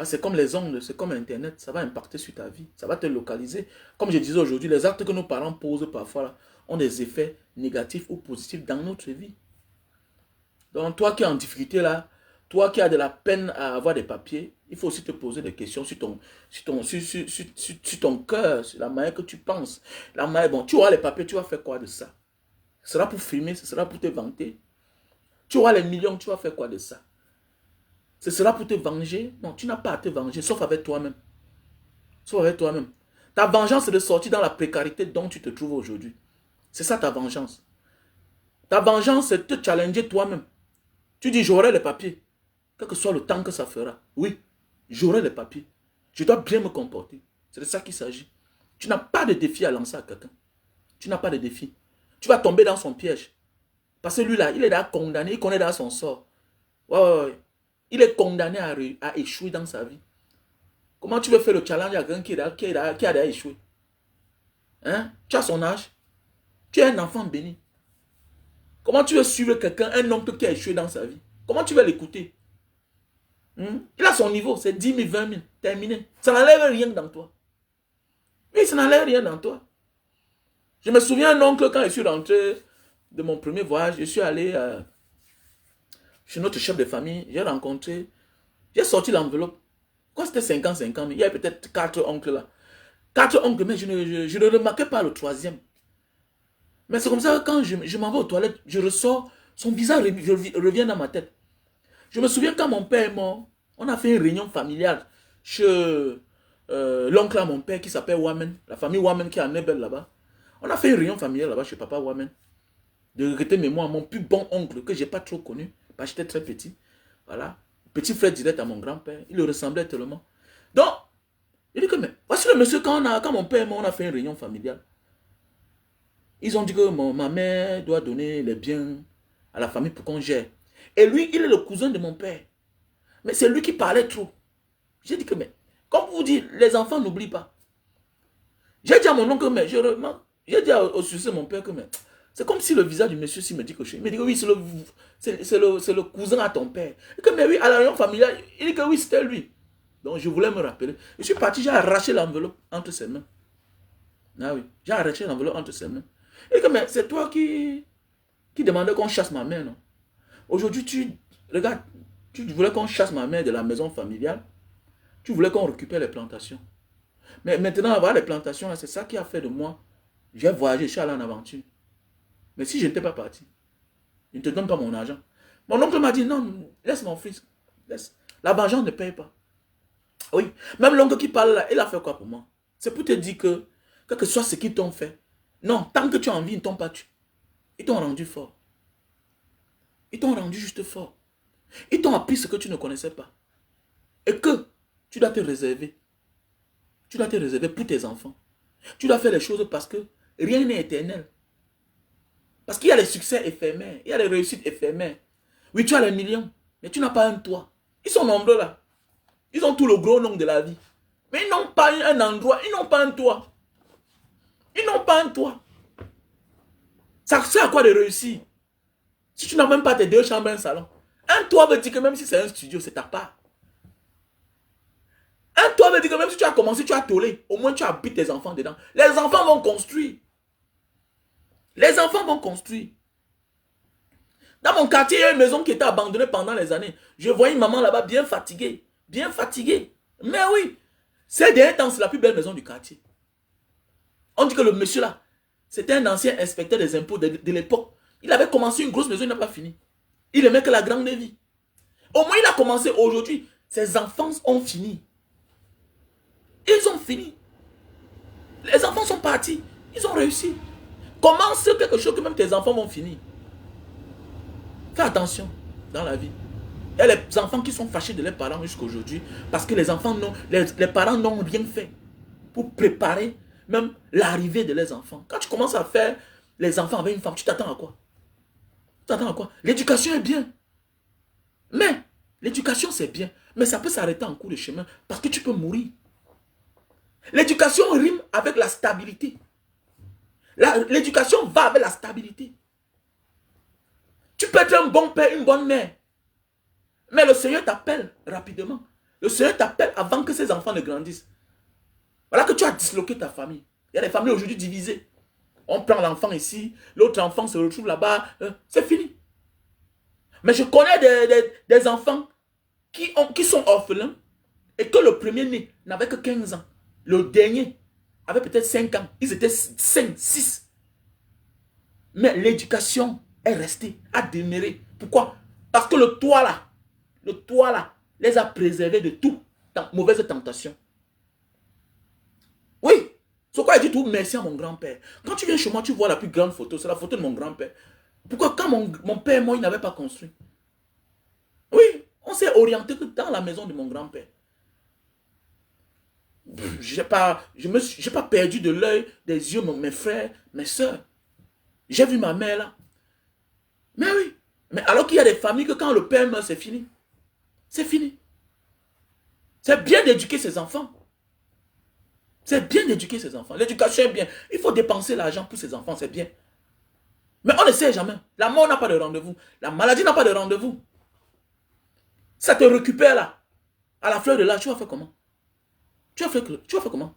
C'est comme les ongles, c'est comme Internet. Ça va impacter sur ta vie. Ça va te localiser. Comme je disais aujourd'hui, les actes que nos parents posent parfois là, ont des effets négatifs ou positifs dans notre vie. Donc toi qui es en difficulté là, toi qui as de la peine à avoir des papiers, il faut aussi te poser des questions sur ton cœur, sur la manière que tu penses. La manière, bon, tu auras les papiers, tu vas faire quoi de ça? Ce sera pour filmer, ce sera pour te vanter. Tu auras les millions, tu vas faire quoi de ça? Ce sera pour te venger? Non, tu n'as pas à te venger, sauf avec toi-même. Sauf avec toi-même. Ta vengeance, c'est de sortir dans la précarité dont tu te trouves aujourd'hui. C'est ça ta vengeance. Ta vengeance, c'est de te challenger toi-même. Tu dis, j'aurai les papiers. Quel que soit le temps que ça fera. Oui, j'aurai les papiers. Je dois bien me comporter. C'est de ça qu'il s'agit. Tu n'as pas de défi à lancer à quelqu'un. Tu n'as pas de défi. Tu vas tomber dans son piège. Parce que lui là, il est là condamné, il connaît dans son sort. Ouais. Il est condamné à échouer dans sa vie. Comment tu veux faire le challenge à quelqu'un qui a déjà échoué? Hein? Tu as son âge. Tu es un enfant béni. Comment tu veux suivre quelqu'un, un homme qui a échoué dans sa vie? Comment tu vas l'écouter? Il a son niveau, c'est 10 000, 20 000, terminé. Ça n'enlève rien dans toi. Oui, ça n'enlève rien dans toi. Je me souviens, un oncle, quand je suis rentré de mon premier voyage, je suis allé chez notre chef de famille, j'ai sorti l'enveloppe. Quand c'était 50-50, il y avait peut-être 4 oncles là. 4 oncles, mais je ne remarquais pas le 3e. Mais c'est comme ça que quand je m'en vais aux toilettes, je ressors, Son visage revient dans ma tête. Je me souviens quand mon père est mort, on a fait une réunion familiale chez l'oncle à mon père qui s'appelle Wamen, la famille Wamen qui est à Nebel là-bas. On a fait une réunion familiale là-bas chez papa Wamen. De regretter mémoire, mon plus bon oncle que je n'ai pas trop connu, parce que j'étais très petit. Voilà. Petit frère direct à mon grand-père. Il le ressemblait tellement. Donc, il dit que, mais voici le monsieur, quand mon père est mort, on a fait une réunion familiale. Ils ont dit que ma mère doit donner les biens à la famille pour qu'on gère. Et lui, il est le cousin de mon père. Mais c'est lui qui parlait trop. J'ai dit que, mais, comme vous dites, les enfants n'oublient pas. J'ai dit à mon oncle, mais j'ai dit au succès de mon père que, mais, c'est comme si le visage du monsieur me dit que il me dit que oui, c'est le cousin à ton père. Et que, mais oui, à la réunion familiale, il dit que oui, c'était lui. Donc je voulais me rappeler. Je suis parti, j'ai arraché l'enveloppe entre ses mains. Ah oui, j'ai arraché l'enveloppe entre ses mains. Et que, mais c'est toi qui demandais qu'on chasse ma mère, non? Aujourd'hui, regarde, tu voulais qu'on chasse ma mère de la maison familiale. Tu voulais qu'on récupère les plantations. Mais maintenant, avoir les plantations, c'est ça qui a fait de moi. J'ai voyagé, je suis allé en aventure. Mais si je n'étais pas parti, je ne te donne pas mon argent. Mon oncle m'a dit, non, laisse mon fils. Laisse. La vengeance ne paye pas. Oui, même l'oncle qui parle là, il a fait quoi pour moi? C'est pour te dire que, quel que soit ce qu'ils t'ont fait, non, tant que tu as envie, ils ne t'ont pas tué. Ils t'ont rendu fort. Ils t'ont rendu juste fort. Ils t'ont appris ce que tu ne connaissais pas. Et que tu dois te réserver. Tu dois te réserver pour tes enfants. Tu dois faire les choses parce que rien n'est éternel. Parce qu'il y a les succès éphémères, il y a les réussites éphémères. Oui, tu as les millions, mais tu n'as pas un toit. Ils sont nombreux là. Ils ont tout le gros nom de la vie. Mais ils n'ont pas un endroit, ils n'ont pas un toit. Ils n'ont pas un toit. Ça sert à quoi de réussir? Si tu n'as même pas tes 2 chambres et un salon. Un toit veut dire que même si c'est un studio, c'est ta part. Un toit veut dire que même si tu as commencé, tu as tolé. Au moins tu habites tes enfants dedans. Les enfants vont construire. Les enfants vont construire. Dans mon quartier, il y a une maison qui était abandonnée pendant les années. Je voyais une maman là-bas bien fatiguée. Bien fatiguée. Mais oui, ces derniers temps, c'est la plus belle maison du quartier. On dit que le monsieur là, c'était un ancien inspecteur des impôts de l'époque. Il avait commencé une grosse maison, il n'a pas fini. Il aimait que la grande vie. Au moins, il a commencé aujourd'hui. Ses enfants ont fini. Ils ont fini. Les enfants sont partis. Ils ont réussi. Commence quelque chose que même tes enfants vont finir. Fais attention dans la vie. Il y a les enfants qui sont fâchés de leurs parents jusqu'à aujourd'hui parce que les enfants les parents n'ont rien fait pour préparer même l'arrivée de leurs enfants. Quand tu commences à faire les enfants avec une femme, tu t'attends à quoi? Tu t'attends à quoi? L'éducation est bien. Mais l'éducation c'est bien. Mais ça peut s'arrêter en cours de chemin parce que tu peux mourir. L'éducation rime avec la stabilité. L'éducation va avec la stabilité. Tu peux être un bon père, une bonne mère. Mais le Seigneur t'appelle rapidement. Le Seigneur t'appelle avant que ses enfants ne grandissent. Voilà que tu as disloqué ta famille. Il y a des familles aujourd'hui divisées. On prend l'enfant ici, l'autre enfant se retrouve là-bas. C'est fini. Mais je connais des enfants qui sont orphelins et que le premier-né n'avait que 15 ans. Le dernier avait peut-être 5 ans. Ils étaient 5, 6. Mais l'éducation est restée, a demeuré. Pourquoi? Parce que le toit là, les a préservés de toute mauvaise tentation. Oui, c'est quoi il dit tout merci à mon grand-père. Quand tu viens chez moi, tu vois la plus grande photo, c'est la photo de mon grand-père. Pourquoi quand mon père moi, il n'avait pas construit? Oui, on s'est orienté que dans la maison de mon grand-père. Je n'ai pas perdu de l'œil, des yeux, mes frères, mes soeurs. J'ai vu ma mère là. Mais oui. Mais alors qu'il y a des familles que quand le père meurt, c'est fini. C'est fini. C'est bien d'éduquer ses enfants. C'est bien d'éduquer ses enfants. L'éducation est bien. Il faut dépenser l'argent pour ses enfants, c'est bien. Mais on ne sait jamais. La mort n'a pas de rendez-vous. La maladie n'a pas de rendez-vous. Ça te récupère là. À la fleur de l'âge, tu vas faire comment? Tu vas faire comment?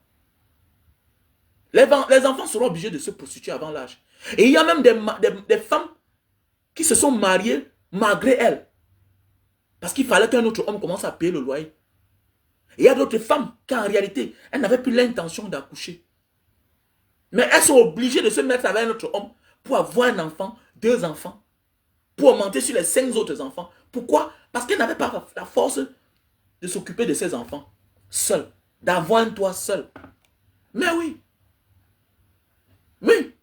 Les enfants seront obligés de se prostituer avant l'âge. Et il y a même des femmes qui se sont mariées malgré elles. Parce qu'il fallait qu'un autre homme commence à payer le loyer. Et il y a d'autres femmes qui en réalité, elles n'avaient plus l'intention d'accoucher. Mais elles sont obligées de se mettre avec un autre homme pour avoir un enfant, 2 enfants. pour augmenter sur les 5 autres enfants. Pourquoi? Parce qu'elle n'avait pas la force de s'occuper de ses enfants seule, d'avoir un toit seul. Mais oui. Oui.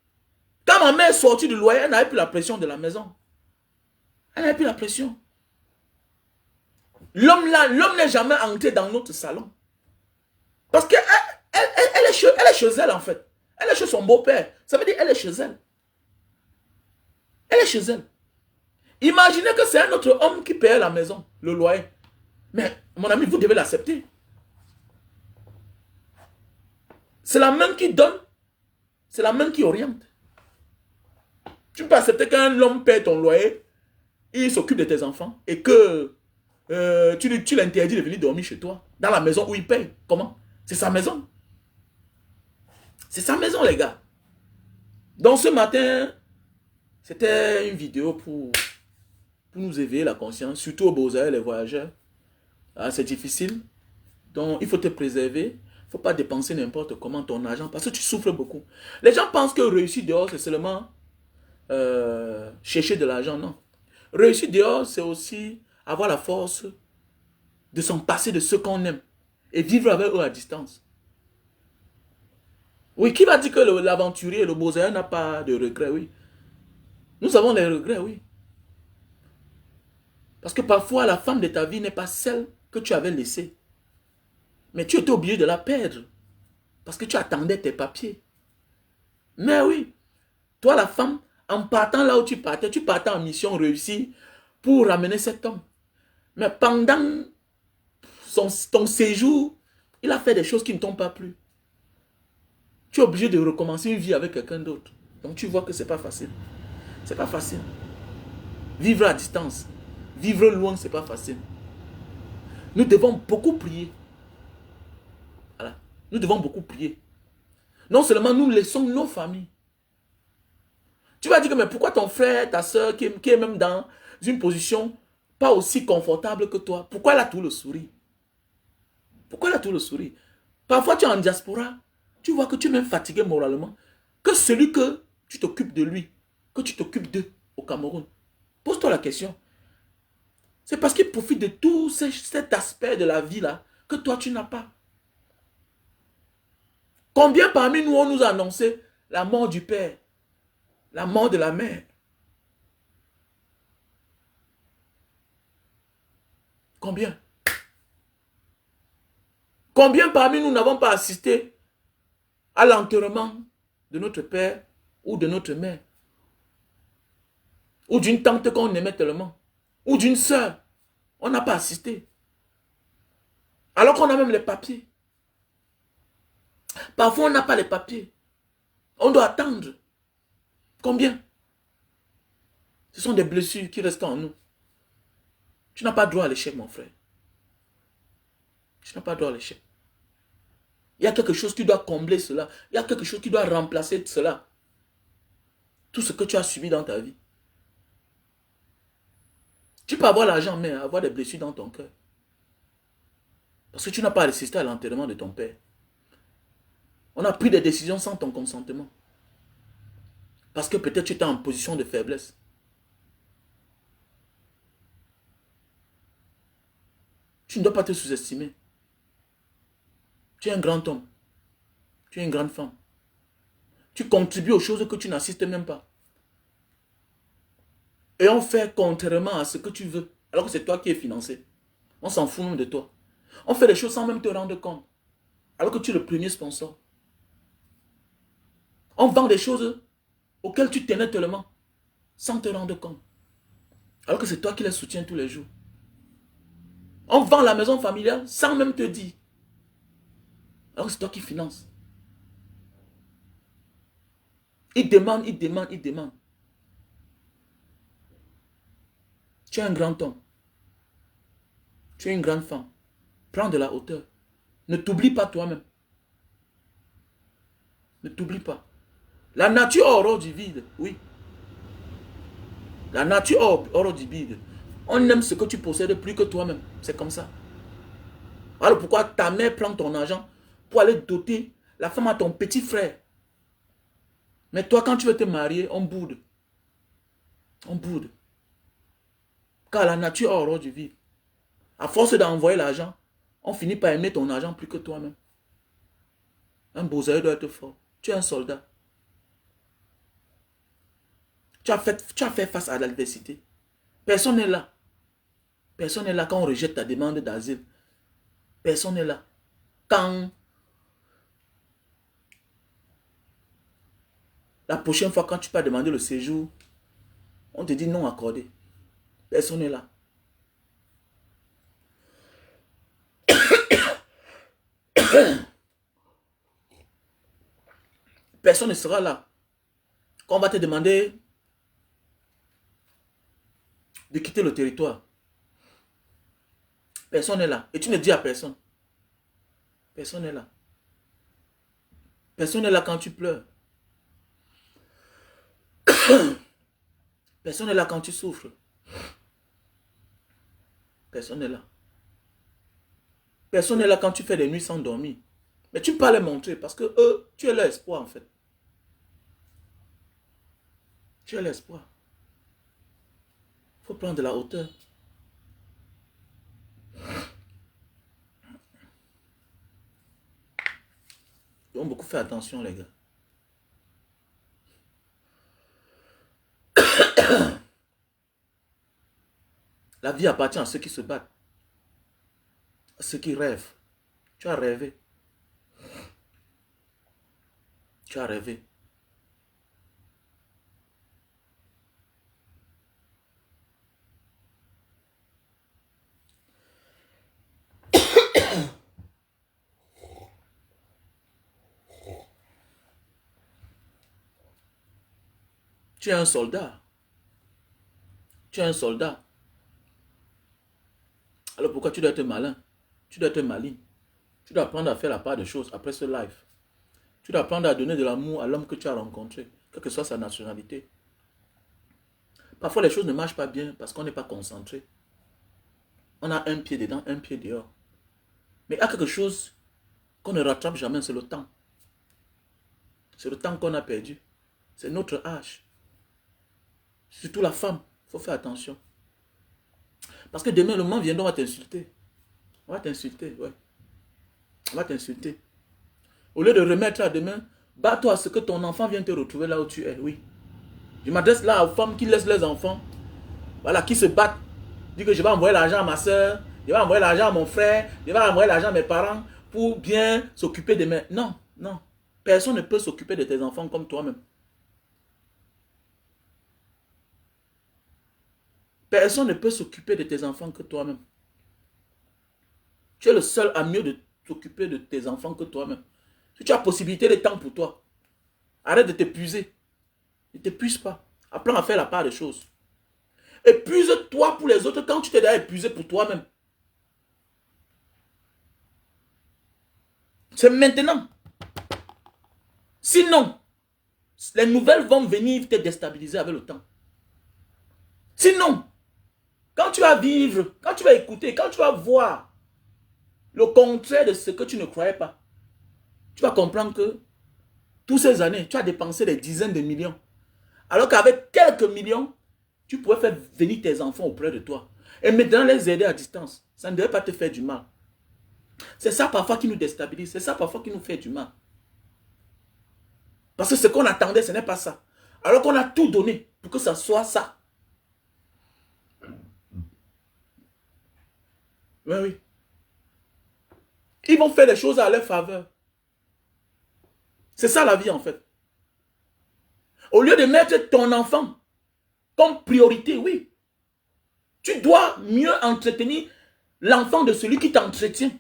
Quand ma mère est sortie du loyer, elle n'avait plus la pression de la maison. Elle n'avait plus la pression. L'homme là, l'homme n'est jamais entré dans notre salon. Parce qu'elle elle est chez elle en fait. Elle est chez son beau-père. Ça veut dire qu'elle est chez elle. Elle est chez elle. Imaginez que c'est un autre homme qui paye la maison, le loyer. Mais mon ami, vous devez l'accepter. C'est la main qui donne. C'est la main qui oriente. Tu peux accepter qu'un homme paye ton loyer, il s'occupe de tes enfants et que tu l'interdis de venir dormir chez toi, dans la maison où il paye. Comment? C'est sa maison. C'est sa maison, les gars. Donc ce matin, c'était une vidéo pour nous éveiller la conscience, surtout aux Beaux-Arts, les voyageurs. Ah, c'est difficile. Donc il faut te préserver. Il ne faut pas dépenser n'importe comment ton argent parce que tu souffres beaucoup. Les gens pensent que réussir dehors, c'est seulement chercher de l'argent. Non. Réussir dehors, c'est aussi avoir la force de s'en passer de ceux qu'on aime et vivre avec eux à distance. Oui, qui va dire que l'aventurier, le Beaux-Arts n'a pas de regrets? Oui. Nous avons des regrets, oui. Parce que parfois, la femme de ta vie n'est pas celle que tu avais laissée. Mais tu étais obligé de la perdre. Parce que tu attendais tes papiers. Mais oui, toi la femme, en partant là où tu partais en mission réussie pour ramener cet homme. Mais pendant ton séjour, il a fait des choses qui ne t'ont pas plu. Tu es obligé de recommencer une vie avec quelqu'un d'autre. Donc tu vois que c'est pas facile. C'est pas facile. Vivre à distance, vivre loin, c'est pas facile. Nous devons beaucoup prier. Voilà. Nous devons beaucoup prier. Non seulement nous laissons nos familles. Tu vas dire que mais pourquoi ton frère, ta soeur, qui est même dans une position pas aussi confortable que toi, pourquoi elle a tout le sourire? Pourquoi elle a tout le sourire? Parfois tu es en diaspora, tu vois que tu es même fatigué moralement, que celui que tu t'occupes de lui, que tu t'occupes d'eux au Cameroun. Pose-toi la question. C'est parce qu'il profite de tout cet aspect de la vie là que toi tu n'as pas. Combien parmi nous on nous a annoncé la mort du père, la mort de la mère? Combien? Combien parmi nous n'avons pas assisté à l'enterrement de notre père ou de notre mère? Ou d'une tante qu'on aimait tellement? Ou d'une sœur? On n'a pas assisté. Alors qu'on a même les papiers. Parfois on n'a pas les papiers. On doit attendre. Combien? Ce sont des blessures qui restent en nous. Tu n'as pas droit à l'échec, mon frère. Tu n'as pas droit à l'échec. Il y a quelque chose qui doit combler cela. Il y a quelque chose qui doit remplacer cela. Tout ce que tu as subi dans ta vie. Tu peux avoir l'argent, mais avoir des blessures dans ton cœur. Parce que tu n'as pas assisté à l'enterrement de ton père. On a pris des décisions sans ton consentement. Parce que peut-être tu étais en position de faiblesse. Tu ne dois pas te sous-estimer. Tu es un grand homme. Tu es une grande femme. Tu contribues aux choses que tu n'assistes même pas. Et on fait contrairement à ce que tu veux. Alors que c'est toi qui es financé. On s'en fout même de toi. On fait des choses sans même te rendre compte. Alors que tu es le premier sponsor. On vend des choses auxquelles tu tenais tellement. Sans te rendre compte. Alors que c'est toi qui les soutiens tous les jours. On vend la maison familiale sans même te dire. Alors que c'est toi qui finances. Il demande, il demande, il demande. Tu es un grand homme. Tu es une grande femme. Prends de la hauteur. Ne t'oublie pas toi-même. Ne t'oublie pas. La nature hors du vide, oui. La nature hors du vide. On aime ce que tu possèdes plus que toi-même. C'est comme ça. Alors pourquoi ta mère prend ton argent pour aller doter la femme à ton petit frère? Mais toi, quand tu veux te marier, on boude. On boude. Car la nature a horreur du vide. À force d'envoyer l'argent, on finit par aimer ton argent plus que toi-même. Un besoin doit être fort. Tu es un soldat. Tu as fait face à l'adversité. Personne n'est là. Personne n'est là quand on rejette ta demande d'asile. Personne n'est là. Quand la prochaine fois, quand tu peux demander le séjour, on te dit non accordé. Personne n'est là. Personne ne sera là. Quand on va te demander de quitter le territoire, personne n'est là. Et tu ne dis à personne. Personne n'est là. Personne n'est là quand tu pleures. Personne n'est là quand tu souffres. Personne n'est là. Personne n'est là quand tu fais des nuits sans dormir. Mais tu peux pas les montrer parce que eux, tu es leur espoir en fait. Tu es l'espoir. Il faut prendre de la hauteur. Ils ont beaucoup fait attention, les gars. La vie appartient à ceux qui se battent. À ceux qui rêvent. Tu as rêvé. Tu as rêvé. Tu es un soldat. Tu es un soldat. Alors pourquoi tu dois être malin? Tu dois être maligne. Tu dois apprendre à faire la part des choses après ce live. Tu dois apprendre à donner de l'amour à l'homme que tu as rencontré, quelle que soit sa nationalité. Parfois les choses ne marchent pas bien parce qu'on n'est pas concentré. On a un pied dedans, un pied dehors. Mais il y a quelque chose qu'on ne rattrape jamais, c'est le temps. C'est le temps qu'on a perdu. C'est notre âge. Surtout la femme, il faut faire attention. Parce que demain, le moment viendra, on va t'insulter. On va t'insulter, ouais. On va t'insulter. Au lieu de remettre à demain, bats-toi à ce que ton enfant vienne te retrouver là où tu es, oui. Je m'adresse là aux femmes qui laissent leurs enfants, voilà, qui se battent. Disent que je vais envoyer l'argent à ma soeur, je vais envoyer l'argent à mon frère, je vais envoyer l'argent à mes parents pour bien s'occuper de mes... Non, non. Personne ne peut s'occuper de tes enfants comme toi-même. Personne ne peut s'occuper de tes enfants que toi-même. Tu es le seul à mieux de t'occuper de tes enfants que toi-même. Si tu as possibilité de temps pour toi, arrête de t'épuiser. Ne t'épuise pas. Apprends à faire la part des choses. Épuise-toi pour les autres quand tu t'es déjà épuisé pour toi-même. C'est maintenant. Sinon, les nouvelles vont venir te déstabiliser avec le temps. Sinon, quand tu vas vivre, quand tu vas écouter, quand tu vas voir le contraire de ce que tu ne croyais pas, tu vas comprendre que toutes ces années, tu as dépensé des dizaines de millions. Alors qu'avec quelques millions, tu pourrais faire venir tes enfants auprès de toi. Et maintenant, les aider à distance. Ça ne devrait pas te faire du mal. C'est ça parfois qui nous déstabilise. C'est ça parfois qui nous fait du mal. Parce que ce qu'on attendait, ce n'est pas ça. Alors qu'on a tout donné pour que ça soit ça. Oui, oui. Ils vont faire des choses à leur faveur. C'est ça la vie en fait. Au lieu de mettre ton enfant comme priorité, oui. Tu dois mieux entretenir l'enfant de celui qui t'entretient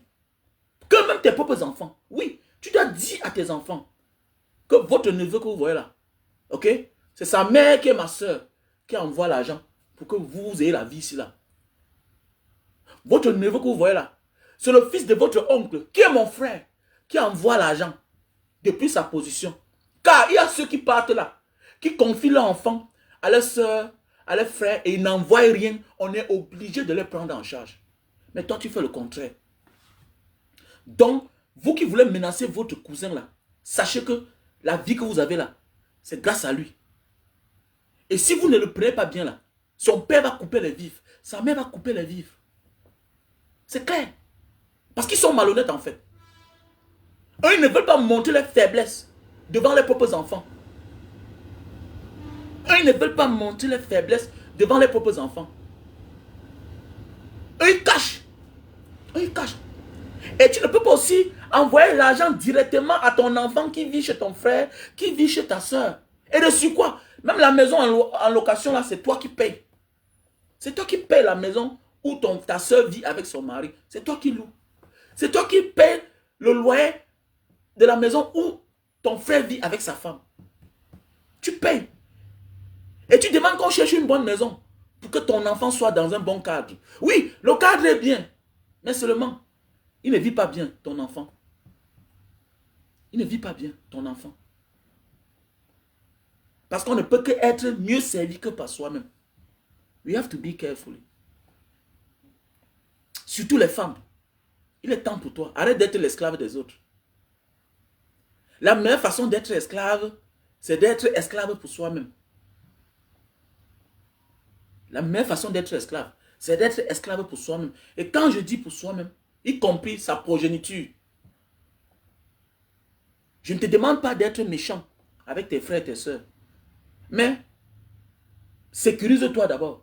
que même tes propres enfants. Oui, tu dois dire à tes enfants que votre neveu que vous voyez là, ok, c'est sa mère qui est ma soeur qui envoie l'argent pour que vous ayez la vie ici là. Votre neveu que vous voyez là, c'est le fils de votre oncle qui est mon frère qui envoie l'argent depuis sa position. Car il y a ceux qui partent là, qui confient leur enfant à leur soeur, à leurs frères et ils n'envoient rien, on est obligé de les prendre en charge. Mais toi, tu fais le contraire. Donc, vous qui voulez menacer votre cousin là, sachez que la vie que vous avez là, c'est grâce à lui. Et si vous ne le prenez pas bien là, son père va couper les vifs. sa mère va couper les vivres. C'est clair. Parce qu'ils sont malhonnêtes en fait. Eux, ils ne veulent pas montrer leurs faiblesses devant leurs propres enfants. Eux, ils ne veulent pas montrer leurs faiblesses devant leurs propres enfants. Eux, ils cachent. Eux, ils cachent. Et tu ne peux pas aussi envoyer l'argent directement à ton enfant qui vit chez ton frère, qui vit chez ta soeur. Et dessus quoi? Même la maison en location, là, c'est toi qui payes. C'est toi qui payes la maison où ta soeur vit avec son mari. C'est toi qui loues. C'est toi qui payes le loyer de la maison où ton frère vit avec sa femme. Tu payes. Et tu demandes qu'on cherche une bonne maison pour que ton enfant soit dans un bon cadre. Oui, le cadre est bien, mais seulement, il ne vit pas bien, ton enfant. Il ne vit pas bien, ton enfant. Parce qu'on ne peut qu'être mieux servi que par soi-même. We have to be careful. Surtout les femmes. Il est temps pour toi. Arrête d'être l'esclave des autres. La meilleure façon d'être esclave, c'est d'être esclave pour soi-même. La meilleure façon d'être esclave, c'est d'être esclave pour soi-même. Et quand je dis pour soi-même, y compris sa progéniture, je ne te demande pas d'être méchant avec tes frères et tes soeurs. Mais, sécurise-toi d'abord.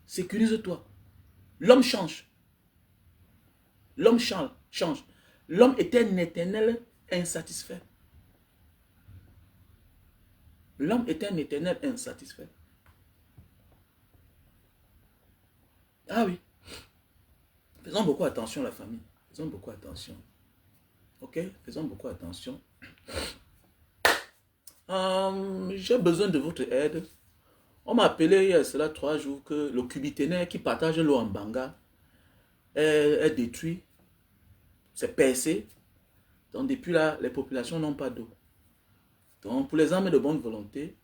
Sécurise-toi. L'homme change. L'homme change. L'homme est un éternel insatisfait. L'homme est un éternel insatisfait. Ah oui. Faisons beaucoup attention la famille. Faisons beaucoup attention. Ok? Faisons beaucoup attention. J'ai besoin de votre aide. On m'a appelé il y a cela 3 jours que le cubiténaire qui partage l'eau en Banga est détruit. C'est percé. Donc depuis là, les populations n'ont pas d'eau. Donc pour les âmes de bonne volonté,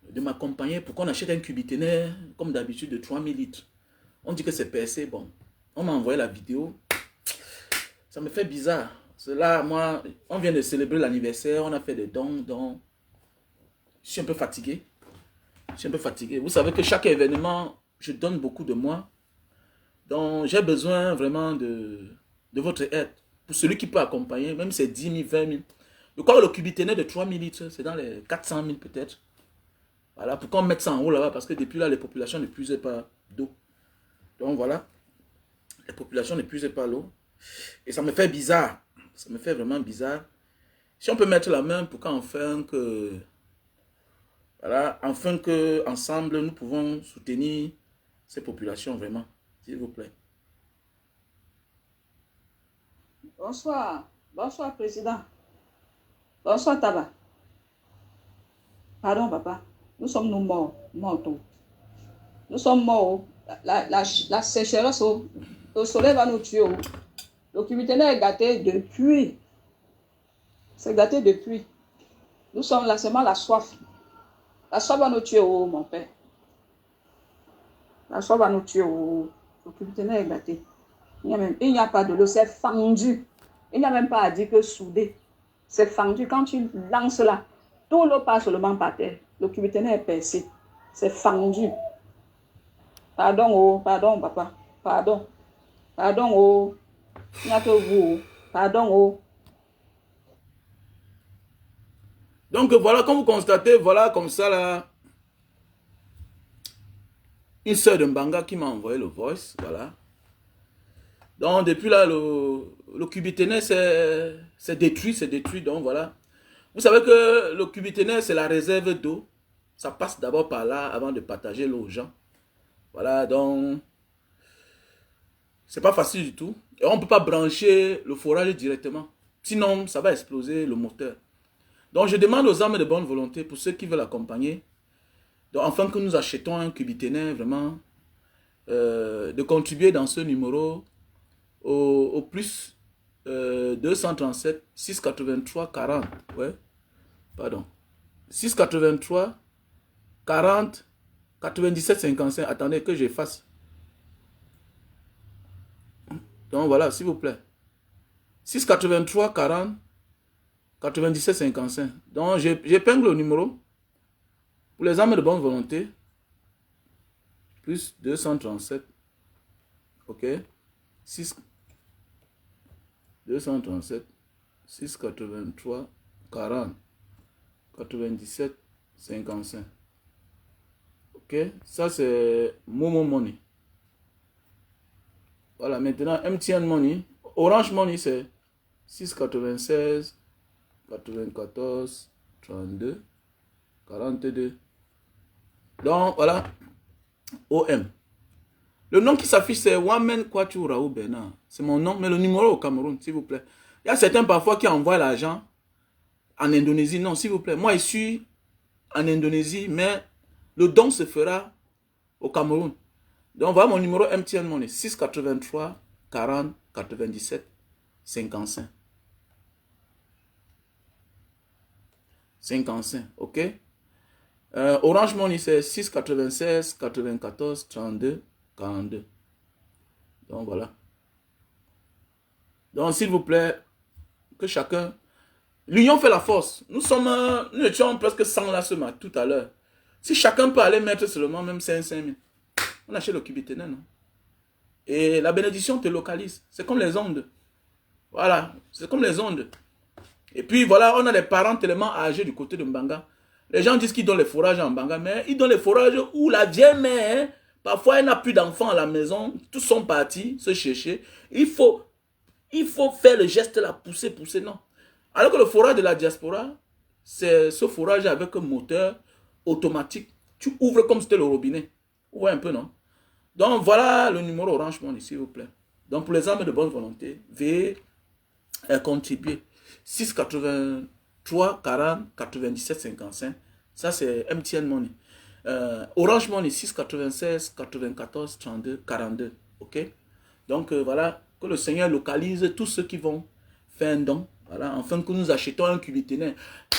de m'accompagner pour qu'on achète un cubiténaire comme d'habitude de 3000 litres. On dit que c'est percé. Bon, on m'a envoyé la vidéo. Ça me fait bizarre. Cela, moi, on vient de célébrer l'anniversaire, on a fait des dons, donc je suis un peu fatigué. Vous savez que chaque événement, je donne beaucoup de moi. Donc, j'ai besoin vraiment de votre aide. Pour celui qui peut accompagner, même si c'est 10 000, 20 000. Je crois que le cubiténaire de 3 000 litres, c'est dans les 400 000 peut-être. Voilà, pour qu'on mette ça en haut là-bas, parce que depuis là, les populations ne puisaient pas d'eau. Donc voilà, les populations ne puisaient pas l'eau. Et ça me fait bizarre. Ça me fait vraiment bizarre. Si on peut mettre la main pour qu'enfin que... Voilà, enfin que ensemble nous pouvons soutenir ces populations vraiment, s'il vous plaît. Bonsoir. Bonsoir, président. Bonsoir, Taba. Pardon, papa. Nous sommes morts. Nous sommes morts. La sécheresse, le soleil va nous tuer. Le cubiténaire est gâté depuis. C'est gâté depuis. Nous sommes là, seulement la soif. La soif va nous tuer, mon père. La soif va nous tuer. Le cubiténaire est gâté. Il n'y a pas de l'eau, c'est fendu. Il n'y a même pas à dire que soudé. C'est fendu. Quand tu lances là, tout l'eau passe seulement par terre. Le cubiténaire est percé. C'est fendu. Pardon, papa. Pardon, il n'y a que vous. Pardon, Donc voilà, comme vous constatez, voilà comme ça là, une soeur de Mbanga qui m'a envoyé le voice, voilà. Donc depuis là, le cubiténaire c'est détruit, donc voilà. Vous savez que le cubiténaire c'est la réserve d'eau. Ça passe d'abord par là avant de partager l'eau aux gens. Voilà, donc c'est pas facile du tout. Et on ne peut pas brancher le forage directement. Sinon, ça va exploser le moteur. Donc je demande aux âmes de bonne volonté, pour ceux qui veulent accompagner, donc afin que nous achetons un cubiténaire vraiment, de contribuer dans ce numéro au plus 237 683 40. Ouais, pardon. 683 40 97 55. Attendez que j'efface. Donc voilà, s'il vous plaît. 683 40 97 55. Donc j'épingle le numéro pour les âmes de bonne volonté. plus 237, ok, 6, 237, 683, 40, 97, 55. Ok, ça c'est Momo Money. Voilà, maintenant MTN Money, Orange Money c'est 696, 94, 32, 42. Donc voilà, OM. Le nom qui s'affiche c'est Wamen Kwachu Raoult Bernard. C'est mon nom, mais le numéro au Cameroun, s'il vous plaît. Il y a certains parfois qui envoient l'argent en Indonésie. Non, s'il vous plaît. Moi, je suis en Indonésie, mais le don se fera au Cameroun. Donc voilà mon numéro MTN Money, 683 40 97 55. 55, ok. Orange Money, c'est 696 94 32 42. Donc voilà. Donc s'il vous plaît, que chacun... L'union fait la force. Nous étions presque 100 là ce matin, tout à l'heure. Si chacun peut aller mettre seulement même 5 000, on achète le Kibitene, non? Et la bénédiction te localise. C'est comme les ondes. Voilà, c'est comme les ondes. Et puis voilà, on a des parents tellement âgés du côté de Mbanga. Les gens disent qu'ils donnent les fourrages en Mbanga, mais ils donnent les fourrages où la vieille mère, parfois elle n'a plus d'enfants à la maison, tous sont partis se chercher. Il faut faire le geste là, pousser, non. Alors que le fourrage de la diaspora, c'est ce fourrage avec un moteur automatique. Tu ouvres comme si c'était le robinet. Ouais, un peu, non? Donc voilà le numéro Orange Money, s'il vous plaît. Donc pour les âmes de bonne volonté, veuillez contribuer. 683 40 97 55. Ça c'est MTN Money. Orange Money 696 94 32 42. Ok. Donc voilà, que le Seigneur localise tous ceux qui vont faire un don. Voilà, afin que nous achetons un Kibitene.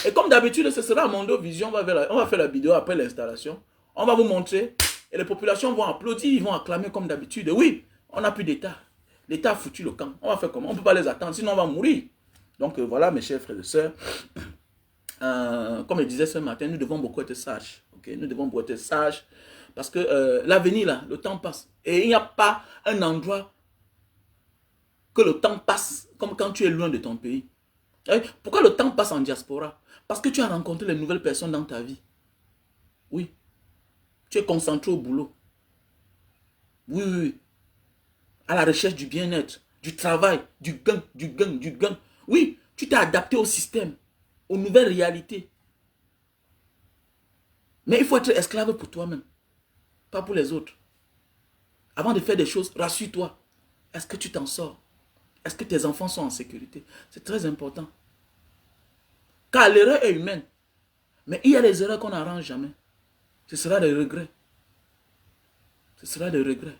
Et comme d'habitude, ce sera à Mondo Vision. On va faire la vidéo après l'installation. On va vous montrer. Et les populations vont applaudir, ils vont acclamer comme d'habitude. Oui, on n'a plus d'État. L'État a foutu le camp. On va faire comment? On ne peut pas les attendre, sinon on va mourir. Donc voilà, mes chers frères et sœurs. Comme je disais ce matin, nous devons beaucoup être sages. Okay? Nous devons beaucoup être sages. Parce que l'avenir, là, le temps passe. Et il n'y a pas un endroit que le temps passe comme quand tu es loin de ton pays. Pourquoi le temps passe en diaspora? Parce que tu as rencontré les nouvelles personnes dans ta vie. Oui. Tu es concentré au boulot. Oui, oui, oui. À la recherche du bien-être, du travail, du gain. Oui, tu t'es adapté au système, aux nouvelles réalités. Mais il faut être esclave pour toi-même, pas pour les autres. Avant de faire des choses, rassure-toi. Est-ce que tu t'en sors? Est-ce que tes enfants sont en sécurité? C'est très important. Car l'erreur est humaine. Mais il y a des erreurs qu'on n'arrange jamais. Ce sera des regrets. Ce sera des regrets.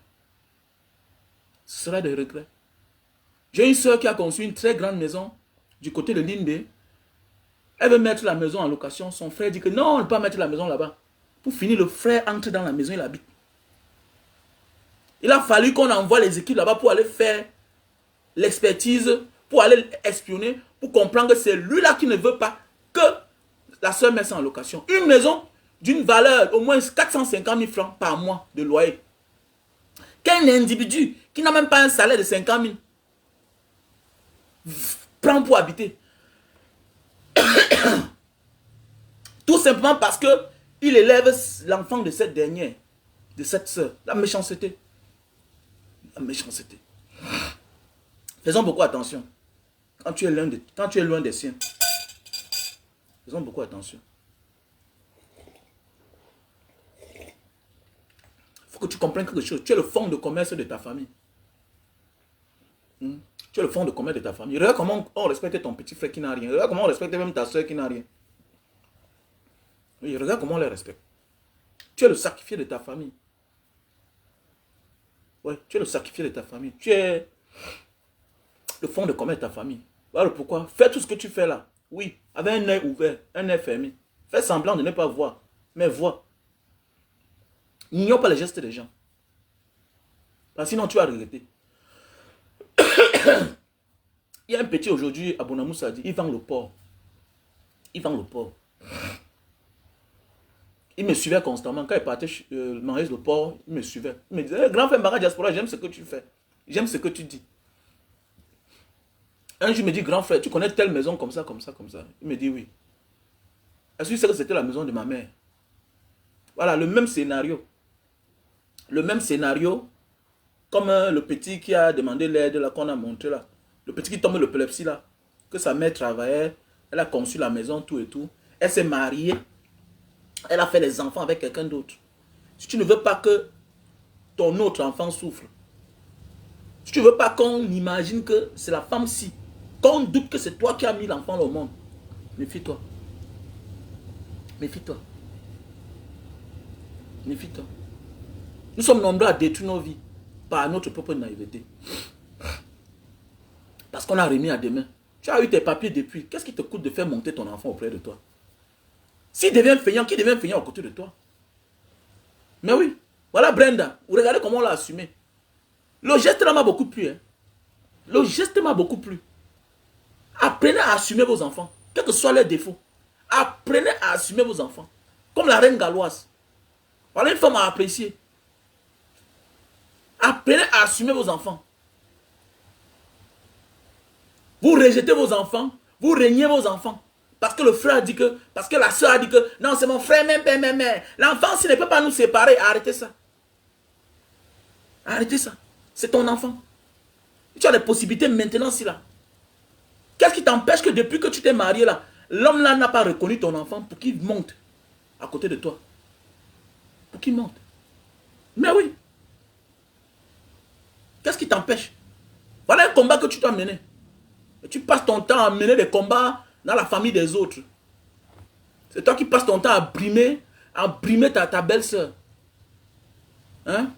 Ce sera des regrets. J'ai une soeur qui a conçu une très grande maison du côté de Linde. Elle veut mettre la maison en location. Son frère dit que non, on ne peut pas mettre la maison là-bas. Pour finir, le frère entre dans la maison, il habite. Il a fallu qu'on envoie les équipes là-bas pour aller faire l'expertise, pour aller espionner, pour comprendre que c'est lui-là qui ne veut pas que la soeur mette ça en location. Une maison d'une valeur au moins 450 000 francs par mois de loyer. Qu'un individu qui n'a même pas un salaire de 50 000 prend pour habiter. Tout simplement parce que il élève l'enfant de cette dernière, de cette soeur. La méchanceté. La méchanceté. Faisons beaucoup attention. Quand tu es loin des siens. Faisons beaucoup attention. Il faut que tu comprennes quelque chose. Tu es le fonds de commerce de ta famille. Tu es le fonds de commerce de ta famille. Regarde comment on respecte ton petit frère qui n'a rien. Regarde comment on respecte même ta soeur qui n'a rien. Oui, regarde comment on les respecte. Tu es le sacrifié de ta famille. Oui, tu es le sacrifié de ta famille. Tu es le fonds de commerce de ta famille. Voilà pourquoi. Fais tout ce que tu fais là. Oui, avec un œil ouvert, un œil fermé. Fais semblant de ne pas voir, mais vois. N'ignore pas les gestes des gens. Parce que sinon tu vas regretter. Il y a un petit aujourd'hui à Bonamoussa dit, il vend le porc. Il vend le porc. Il me suivait constamment. Quand il partait manger le porc, il me suivait. Il me disait, grand frère Mbaka Diaspora, j'aime ce que tu fais. J'aime ce que tu dis. Un jour, il me dit, grand frère, tu connais telle maison comme ça, comme ça, comme ça. Il me dit, oui. Est-ce que tu sais que c'était la maison de ma mère? Voilà, le même scénario. Le même scénario, comme le petit qui a demandé l'aide, là, qu'on a montré là. Le petit qui tombe l'épilepsie, là. Que sa mère travaillait, elle a conçu la maison, tout et tout. Elle s'est mariée. Elle a fait des enfants avec quelqu'un d'autre. Si tu ne veux pas que ton autre enfant souffre, si tu ne veux pas qu'on imagine que c'est la femme-ci, qu'on doute que c'est toi qui as mis l'enfant au monde, méfie-toi. Méfie-toi. Méfie-toi. Nous sommes nombreux à détruire nos vies par notre propre naïveté. Parce qu'on a remis à demain. Tu as eu tes papiers depuis. Qu'est-ce qui te coûte de faire monter ton enfant auprès de toi? S'il devient feignant, qui devient feignant à côté de toi? Mais oui. Voilà Brenda. Vous regardez comment on l'a assumé. Le geste là m'a beaucoup plu. Hein. Le geste m'a beaucoup plu. Apprenez à assumer vos enfants. Quels que soient leurs défauts. Apprenez à assumer vos enfants. Comme la reine galloise. Voilà une femme à apprécier. Apprenez à assumer vos enfants. Vous rejetez vos enfants. Vous reniez vos enfants. Parce que le frère a dit que, parce que la soeur a dit que, non, c'est mon frère, même père, même mère. L'enfant, s'il ne peut pas nous séparer, arrêtez ça. Arrêtez ça. C'est ton enfant. Tu as des possibilités maintenant, si là. Qu'est-ce qui t'empêche que depuis que tu t'es marié là, l'homme là n'a pas reconnu ton enfant pour qu'il monte à côté de toi? Pour qu'il monte. Mais oui. Qu'est-ce qui t'empêche? Voilà un combat que tu dois mener. Et tu passes ton temps à mener des combats dans la famille des autres. C'est toi qui passes ton temps à brimer ta belle-sœur. Hein?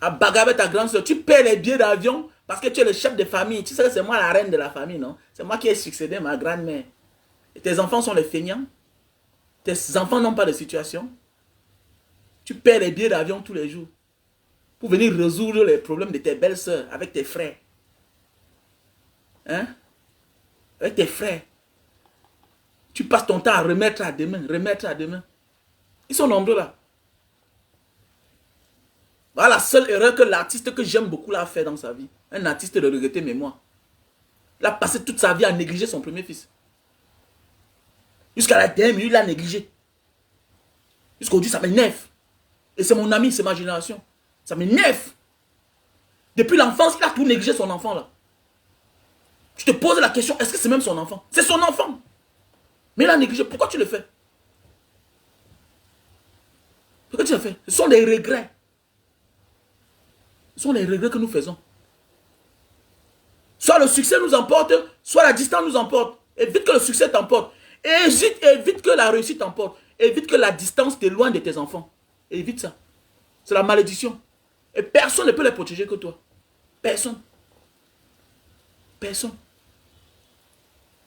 À bagarrer ta grande-sœur. Tu paies les billets d'avion parce que tu es le chef de famille. Tu sais que c'est moi la reine de la famille, non? C'est moi qui ai succédé à ma grand-mère. Et tes enfants sont les feignants. Tes enfants n'ont pas de situation. Tu paies les billets d'avion tous les jours pour venir résoudre les problèmes de tes belles-sœurs avec tes frères. Hein? Avec tes frères. Tu passes ton temps à remettre à demain, remettre à demain. Ils sont nombreux là. Voilà la seule erreur que l'artiste que j'aime beaucoup a fait dans sa vie. Un artiste de regretter mémoire. Il a passé toute sa vie à négliger son premier fils. Jusqu'à la dernière minute, il l'a négligé. Jusqu'aujourd'hui, ça m'énerve. Et c'est mon ami, c'est ma génération. Ça m'énerve. Depuis l'enfance, il a tout négligé son enfant là. Tu te poses la question, est-ce que c'est même son enfant? C'est son enfant. Mais il a négligé. Pourquoi tu le fais? Pourquoi tu le fais? Ce sont des regrets. Ce sont les regrets que nous faisons. Soit le succès nous emporte, soit la distance nous emporte. Évite que le succès t'emporte. Évite que la réussite t'emporte. Évite que la distance t'éloigne de tes enfants. Évite ça. C'est la malédiction. Et personne ne peut les protéger que toi. Personne. Personne.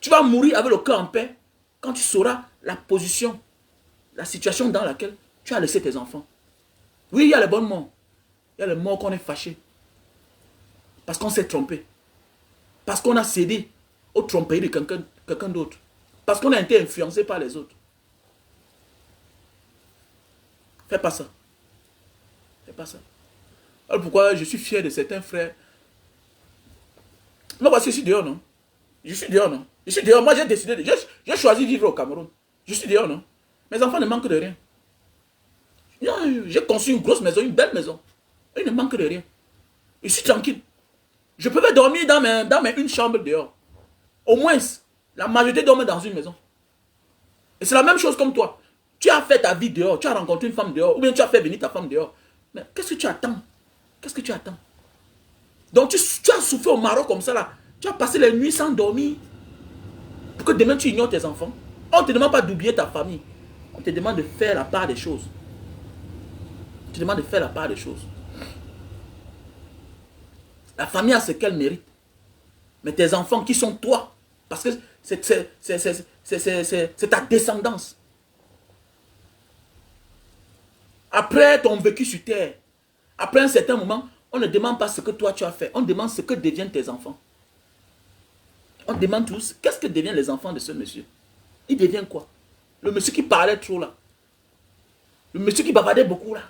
Tu vas mourir avec le cœur en paix quand tu sauras la position, la situation dans laquelle tu as laissé tes enfants. Oui, il y a les bonnes morts. Il y a les morts qu'on est fâché. Parce qu'on s'est trompé. Parce qu'on a cédé aux tromperies de quelqu'un d'autre. Parce qu'on a été influencé par les autres. Fais pas ça. Fais pas ça. Alors pourquoi je suis fier de certains frères. Non, parce que je suis dehors, non? Je suis dehors, non? Je suis dehors. Moi, j'ai décidé. J'ai choisi de vivre au Cameroun. Je suis dehors, non? Mes enfants ne manquent de rien. J'ai conçu une grosse maison, une belle maison. Ils ne manquent de rien. Je suis tranquille. Je peux dormir dans une chambre dehors. Au moins, la majorité dorment dans une maison. Et c'est la même chose comme toi. Tu as fait ta vie dehors, tu as rencontré une femme dehors, ou bien tu as fait venir ta femme dehors. Mais qu'est-ce que tu attends? Qu'est-ce que tu attends? Donc tu as souffert au Maroc comme ça là. Tu as passé les nuits sans dormir. Pour que demain tu ignores tes enfants. On ne te demande pas d'oublier ta famille. On te demande de faire la part des choses. On te demande de faire la part des choses. La famille a ce qu'elle mérite. Mais tes enfants qui sont toi. Parce que c'est ta descendance. Après ton vécu sur terre, après un certain moment, on ne demande pas ce que toi tu as fait. On demande ce que deviennent tes enfants. On demande tous, qu'est-ce que deviennent les enfants de ce monsieur? Il devient quoi? Le monsieur qui parlait trop là. Le monsieur qui bavardait beaucoup là.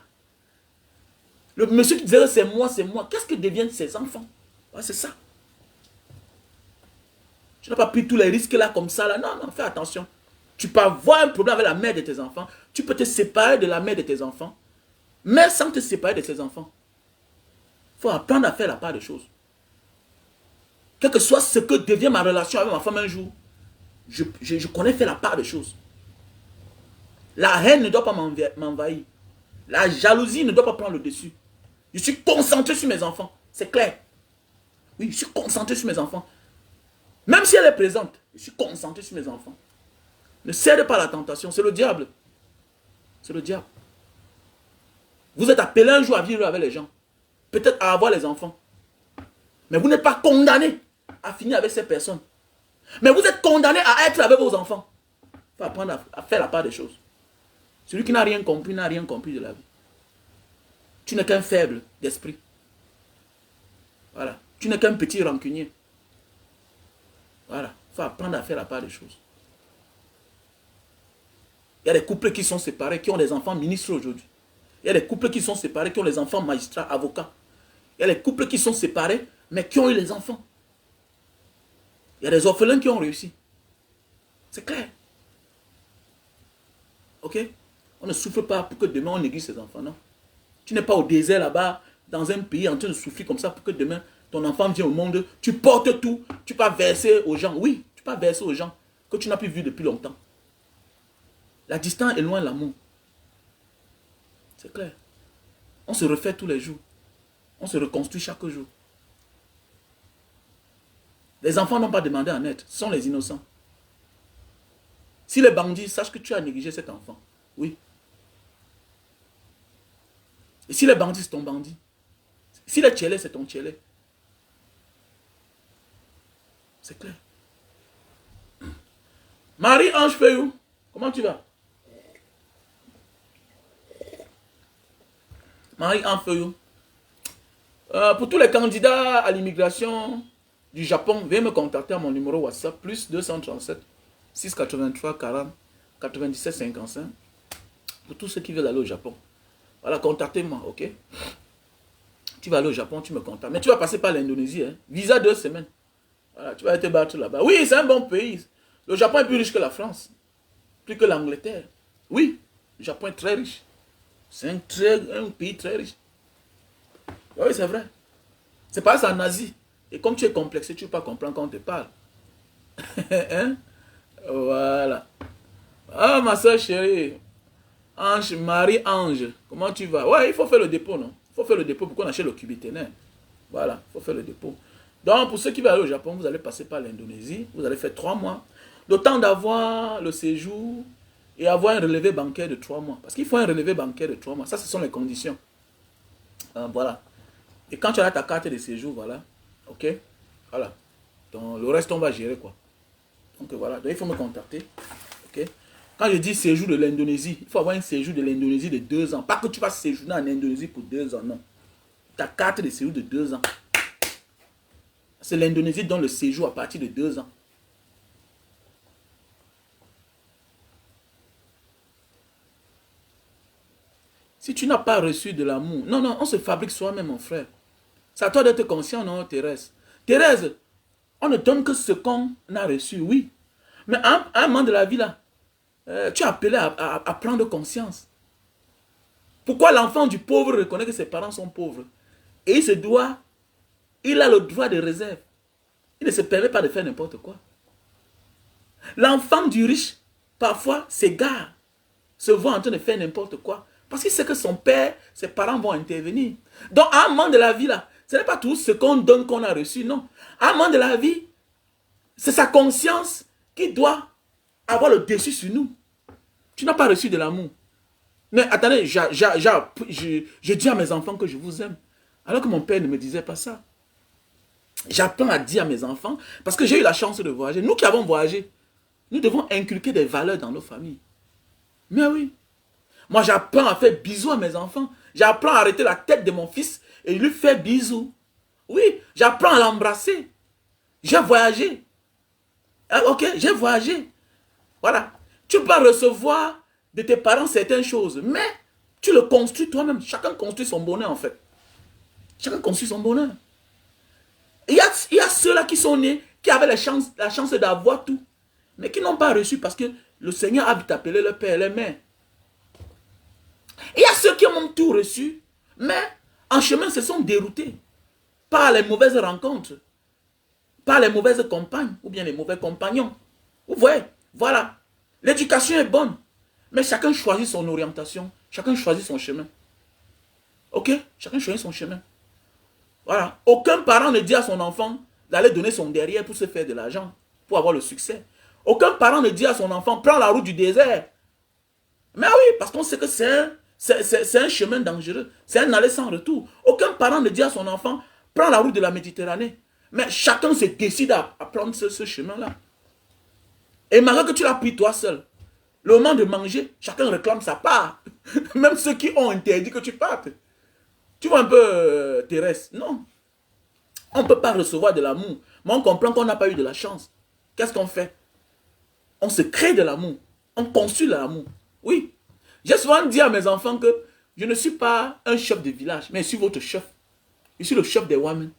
Le monsieur qui disait c'est moi, c'est moi. Qu'est-ce que deviennent ces enfants? Ouais, c'est ça. Tu n'as pas pris tous les risques là comme ça là. Non, non, fais attention. Tu peux avoir un problème avec la mère de tes enfants. Tu peux te séparer de la mère de tes enfants. Mais sans te séparer de tes enfants. Il faut apprendre à faire la part des choses. Quel que soit ce que devient ma relation avec ma femme un jour, je connais faire la part des choses. La haine ne doit pas m'envahir. La jalousie ne doit pas prendre le dessus. Je suis concentré sur mes enfants. C'est clair. Oui, je suis concentré sur mes enfants. Même si elle est présente, je suis concentré sur mes enfants. Ne cède pas à la tentation. C'est le diable. C'est le diable. Vous êtes appelé un jour à vivre avec les gens. Peut-être à avoir les enfants. Mais vous n'êtes pas condamné à finir avec ces personnes. Mais vous êtes condamné à être avec vos enfants. Il faut apprendre à faire la part des choses. Celui qui n'a rien compris n'a rien compris de la vie. Tu n'es qu'un faible d'esprit. Voilà. Tu n'es qu'un petit rancunier. Voilà. Il faut apprendre à faire la part des choses. Il y a des couples qui sont séparés, qui ont des enfants ministres aujourd'hui. Il y a des couples qui sont séparés, qui ont des enfants magistrats, avocats. Il y a des couples qui sont séparés, mais qui ont eu les enfants. Il y a des orphelins qui ont réussi. C'est clair. Ok? On ne souffre pas pour que demain on néglige ses enfants, non? Tu n'es pas au désert là-bas, dans un pays en train de souffrir comme ça pour que demain ton enfant vienne au monde, tu portes tout, tu peux verser aux gens. Oui, tu peux verser aux gens que tu n'as plus vu depuis longtemps. La distance éloigne l'amour. C'est clair. On se refait tous les jours. On se reconstruit chaque jour. Les enfants n'ont pas demandé à naître. Ce sont les innocents. Si les bandits, sache que tu as négligé cet enfant. Oui. Et si les bandits, c'est ton bandit. Si les tchélés, c'est ton tchélé. C'est clair. Marie-Ange Feuillou, comment tu vas? Marie-Ange Feuillou. Pour tous les candidats à l'immigration du Japon, veuillez me contacter à mon numéro WhatsApp, plus 237 683 40 97 55. Pour tous ceux qui veulent aller au Japon. Voilà, contactez-moi, ok? Tu vas aller au Japon, tu me contactes. Mais tu vas passer par l'Indonésie, hein? Visa 2 semaines. Voilà, tu vas te battre là-bas. Oui, c'est un bon pays. Le Japon est plus riche que la France. Plus que l'Angleterre. Oui, le Japon est très riche. C'est un pays très riche. Oui, c'est vrai. C'est pas ça en Asie. Et comme tu es complexé, tu ne peux pas comprendre quand on te parle. Hein? Voilà. Ah, ma soeur chérie. Ange, Marie-Ange. Comment tu vas? Ouais, il faut faire le dépôt, non? Il faut faire le dépôt pour qu'on achète le cubiténaire. Voilà, il faut faire le dépôt. Donc, pour ceux qui veulent aller au Japon, vous allez passer par l'Indonésie. Vous allez faire 3 mois. Le temps d'avoir le séjour et avoir un relevé bancaire de 3 mois. Parce qu'il faut un relevé bancaire de 3 mois. Ça, ce sont les conditions. Voilà. Et quand tu as ta carte de séjour, voilà. Ok? Voilà. Donc, le reste, on va gérer, quoi. Donc, voilà. Donc, il faut me contacter. Ok? Quand je dis séjour de l'Indonésie, il faut avoir un séjour de l'Indonésie de 2 ans. Pas que tu vas séjourner en Indonésie pour 2 ans, non. Ta carte de séjour de 2 ans. C'est l'Indonésie donne le séjour à partir de 2 ans. Si tu n'as pas reçu de l'amour, non, non, on se fabrique soi-même, mon frère. C'est à toi d'être conscient, non, Thérèse? Thérèse, on ne donne que ce qu'on a reçu, oui. Mais à un moment de la vie, là, tu es appelé à prendre conscience. Pourquoi l'enfant du pauvre reconnaît que ses parents sont pauvres? Et il a le droit de réserve. Il ne se permet pas de faire n'importe quoi. L'enfant du riche, parfois, s'égare, se voit en train de faire n'importe quoi. Parce qu'il sait que son père, ses parents vont intervenir. Donc, à un moment de la vie, là, ce n'est pas tout ce qu'on donne qu'on a reçu, non. À un moment de la vie, c'est sa conscience qui doit avoir le dessus sur nous. Tu n'as pas reçu de l'amour. Mais attendez, je dis à mes enfants que je vous aime. Alors que mon père ne me disait pas ça. J'apprends à dire à mes enfants, parce que j'ai eu la chance de voyager. Nous qui avons voyagé, nous devons inculquer des valeurs dans nos familles. Mais oui. Moi, j'apprends à faire bisous à mes enfants. J'apprends à arrêter la tête de mon fils et lui faire bisous. Oui, j'apprends à l'embrasser. J'ai voyagé. Ok, j'ai voyagé. Voilà. Tu peux recevoir de tes parents certaines choses, mais Tu le construis toi-même. Chacun construit son bonheur, en fait. Chacun construit son bonheur. Il y a ceux-là qui sont nés, qui avaient la chance d'avoir tout, mais qui n'ont pas reçu parce que le Seigneur a vite appelé leur père et leur mère. Il y a ceux qui ont tout reçu, mais en chemin se sont déroutés par les mauvaises rencontres, par les mauvaises compagnes ou bien les mauvais compagnons. Vous voyez, voilà. L'éducation est bonne, mais chacun choisit son orientation, chacun choisit son chemin. Ok? Chacun choisit son chemin. Voilà. Aucun parent ne dit à son enfant d'aller donner son derrière pour se faire de l'argent, pour avoir le succès. Aucun parent ne dit à son enfant, prends la route du désert. Mais oui, parce qu'on sait que c'est un chemin dangereux. C'est un aller sans retour. Aucun parent ne dit à son enfant, prends la route de la Méditerranée. Mais chacun se décide à prendre ce chemin-là. Et malgré que tu l'as pris toi seul, le moment de manger, chacun réclame sa part. Même ceux qui ont interdit que tu partes. Tu vois un peu, Thérèse? Non. On ne peut pas recevoir de l'amour. Mais on comprend qu'on n'a pas eu de la chance. Qu'est-ce qu'on fait? On se crée de l'amour. On construit l'amour. Oui. J'ai souvent dit à mes enfants que je ne suis pas un chef de village, mais je suis votre chef. Je suis le chef des Wamen.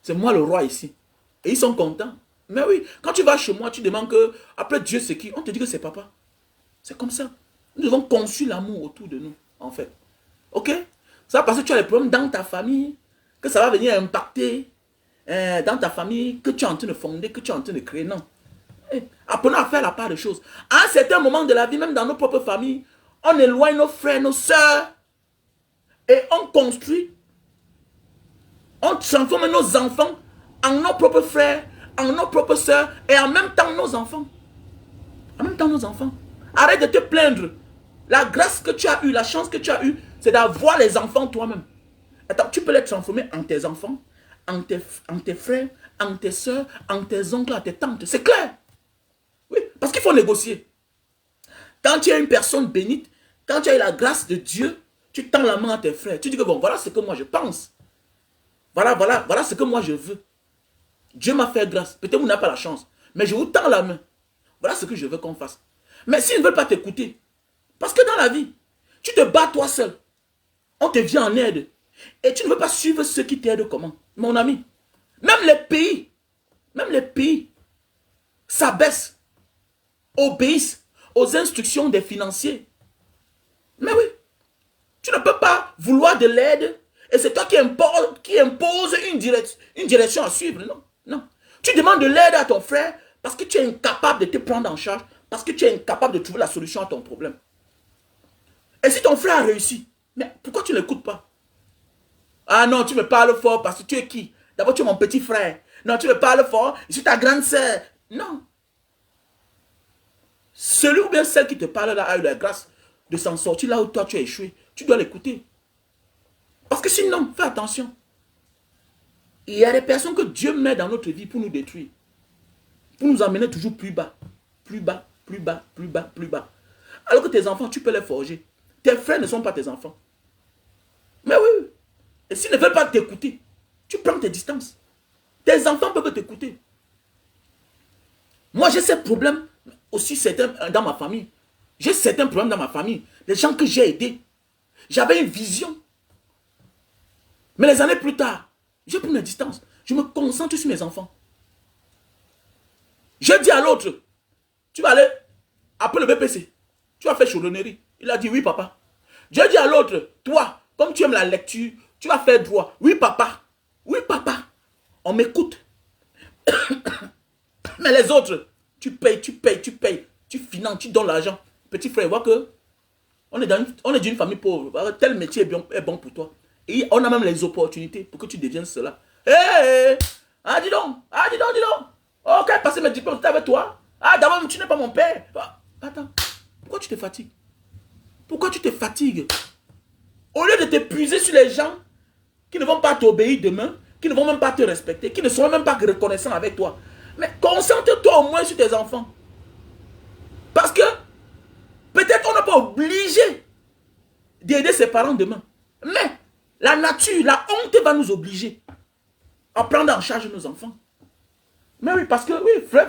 C'est moi le roi ici. Et ils sont contents. Mais oui, quand tu vas chez moi, tu demandes que, après Dieu c'est qui? On te dit que c'est papa. C'est comme ça. Nous devons construire l'amour autour de nous, en fait. Ok? Ça parce que tu as des problèmes dans ta famille, que ça va venir impacter dans ta famille, que tu es en train de fonder, que tu es en train de créer. Non. Apprenons à faire la part des choses. À un certain moment de la vie, même dans nos propres familles, on éloigne nos frères, nos soeurs, et on construit, on transforme nos enfants en nos propres frères, en nos propres soeurs, et en même temps nos enfants. En même temps nos enfants. Arrête de te plaindre. La grâce que tu as eue, la chance que tu as eue, c'est d'avoir les enfants toi-même. Attends, tu peux les transformer en tes enfants, en tes frères, en tes soeurs, en tes oncles, en tes tantes. C'est clair. Oui, parce qu'il faut négocier. Quand tu es une personne bénite, quand tu as eu la grâce de Dieu, tu tends la main à tes frères. Tu dis que bon, voilà ce que moi je pense. Voilà ce que moi je veux. Dieu m'a fait grâce. Peut-être vous n'avez pas la chance, mais je vous tends la main. Voilà ce que je veux qu'on fasse. Mais s'ils ne veulent pas t'écouter, parce que dans la vie, tu te bats toi seul. On te vient en aide. Et tu ne veux pas suivre ceux qui t'aident comment? Mon ami, même les pays s'abaissent, obéissent aux instructions des financiers. Mais oui, tu ne peux pas vouloir de l'aide et c'est toi qui impose une direction à suivre. Non, non. Tu demandes de l'aide à ton frère parce que tu es incapable de te prendre en charge, parce que tu es incapable de trouver la solution à ton problème. Et si ton frère a réussi, mais pourquoi tu ne l'écoutes pas? Ah non, tu me parles fort parce que tu es qui? D'abord, tu es mon petit frère. Non, tu me parles fort, je suis ta grande sœur. Non. Celui ou bien celle qui te parle là a eu la grâce de s'en sortir là où toi tu as échoué. Tu dois l'écouter. Parce que sinon, fais attention. Il y a des personnes que Dieu met dans notre vie pour nous détruire. Pour nous amener toujours plus bas. Plus bas, plus bas, plus bas, plus bas. Alors que tes enfants, tu peux les forger. Tes frères ne sont pas tes enfants. Mais oui. Et s'ils ne veulent pas t'écouter, tu prends tes distances. Tes enfants peuvent t'écouter. Moi, j'ai ces problèmes aussi certains dans ma famille. J'ai certains problèmes dans ma famille. Les gens que j'ai aidés. J'avais une vision. Mais les années plus tard, j'ai pris mes distances. Je me concentre sur mes enfants. J'ai dit à l'autre, tu vas aller après le BPC. Tu vas faire chaudronnerie. Il a dit oui, papa. J'ai dit à l'autre, toi, comme tu aimes la lecture, tu vas faire droit. Oui, papa. Oui, papa. On m'écoute. Mais les autres, tu payes. Tu finances, tu donnes l'argent. Petit frère, vois que on est d'une famille pauvre. Tel métier est bon pour toi. Et on a même les opportunités pour que tu deviennes cela. Hé, ah, dis donc. Ok, passer mes diplômes avec toi. Ah, d'abord, tu n'es pas mon père. Attends, pourquoi tu te fatigues? Pourquoi tu te fatigues? Au lieu de t'épuiser sur les gens qui ne vont pas t'obéir demain, qui ne vont même pas te respecter, qui ne seront même pas reconnaissants avec toi. Mais concentre-toi au moins sur tes enfants. Parce que peut-être on n'est pas obligé d'aider ses parents demain. Mais la nature, la honte va nous obliger à prendre en charge nos enfants. Mais oui, parce que, oui, vrai.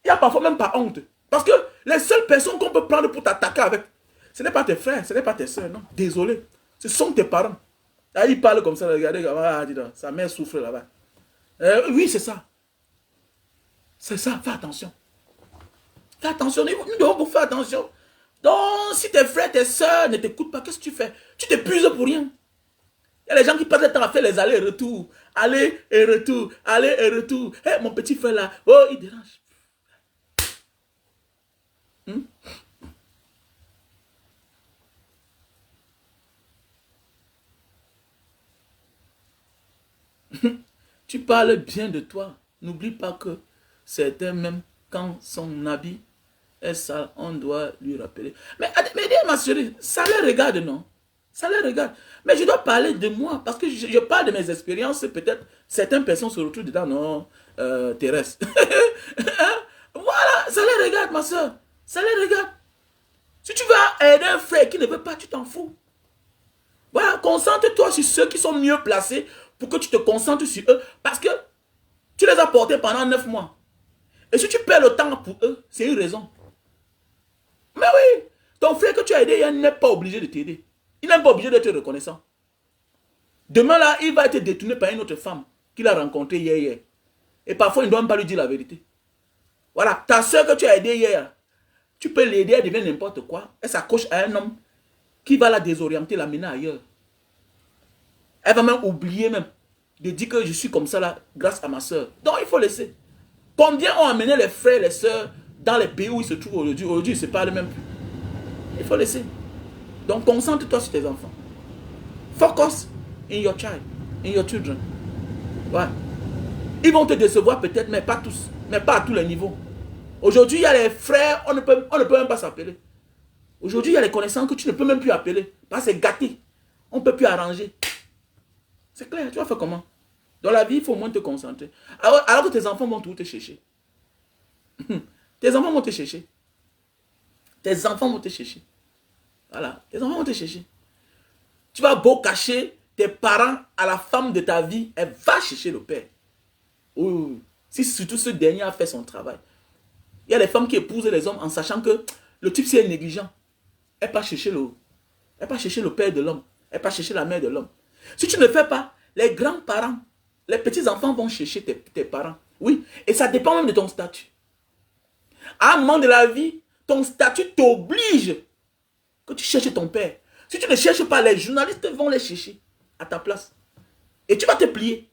Il n'y a parfois même pas honte. Parce que les seules personnes qu'on peut prendre pour t'attaquer avec, Ce n'est pas tes frères, ce n'est pas tes soeurs, non. Désolé. Ce sont tes parents. Là, ils parlent comme ça, regardez, ah, dis donc, sa mère souffre là-bas. Oui, c'est ça. C'est ça, fais attention. Fais attention, nous devons faire attention. Donc, si tes frères, tes soeurs ne t'écoutent pas, qu'est-ce que tu fais? Tu t'épuises pour rien. Il y a des gens qui passent le temps à faire les allers-retours. Aller et retour, aller et retour. Hey, mon petit frère là, oh, il dérange. Tu parles bien de toi. N'oublie pas que certains, même quand son habit est sale, on doit lui rappeler. Mais dis, ma chérie, ça les regarde, non? Ça les regarde. Mais je dois parler de moi, parce que je parle de mes expériences, peut-être certaines personnes se retrouvent dedans, non, Thérèse. Voilà, ça les regarde, ma soeur. Ça les regarde. Si tu vas aider un frère qui ne veut pas, tu t'en fous. Voilà, concentre-toi sur ceux qui sont mieux placés pour que tu te concentres sur eux. Parce que tu les as portés pendant 9 mois. Et si tu perds le temps pour eux, c'est une raison. Mais oui, ton frère que tu as aidé, il n'est pas obligé de t'aider. Il n'est pas obligé d'être reconnaissant. Demain là, il va être détourné par une autre femme qu'il a rencontrée hier. Et parfois, il ne doit même pas lui dire la vérité. Voilà, ta soeur que tu as aidée hier, tu peux l'aider, elle devient n'importe quoi. Elle s'accroche à un homme qui va la désorienter, la mener ailleurs. Elle va même oublier même de dire que je suis comme ça là grâce à ma soeur. Donc il faut laisser. Combien ont amené les frères et les soeurs dans les pays où ils se trouvent aujourd'hui? Aujourd'hui, ils ne se parlent même plus. Il faut laisser. Donc concentre-toi sur tes enfants. Focus in your child, in your children. Ouais. Ils vont te décevoir peut-être, mais pas tous. Mais pas à tous les niveaux. Aujourd'hui, il y a les frères, on ne peut même pas s'appeler. Aujourd'hui, il y a les connaissances que tu ne peux même plus appeler. Parce que c'est gâté. On ne peut plus arranger. C'est clair, tu vas faire comment? Dans la vie, il faut au moins te concentrer. Alors que tes enfants vont tout te chercher. Tes enfants vont te chercher. Tes enfants vont te chercher. Voilà, tes enfants vont te chercher. Tu vas beau cacher tes parents à la femme de ta vie, elle va chercher le père. Oui. Si surtout ce dernier a fait son travail. Il y a des femmes qui épousent les hommes en sachant que le type c'est négligent. Elle va chercher le père de l'homme. Elle va chercher la mère de l'homme. Si tu ne fais pas, les grands-parents, les petits-enfants vont chercher tes parents. Oui, et ça dépend même de ton statut. À un moment de la vie, ton statut t'oblige que tu cherches ton père. Si tu ne cherches pas, les journalistes vont les chercher à ta place. Et tu vas te plier.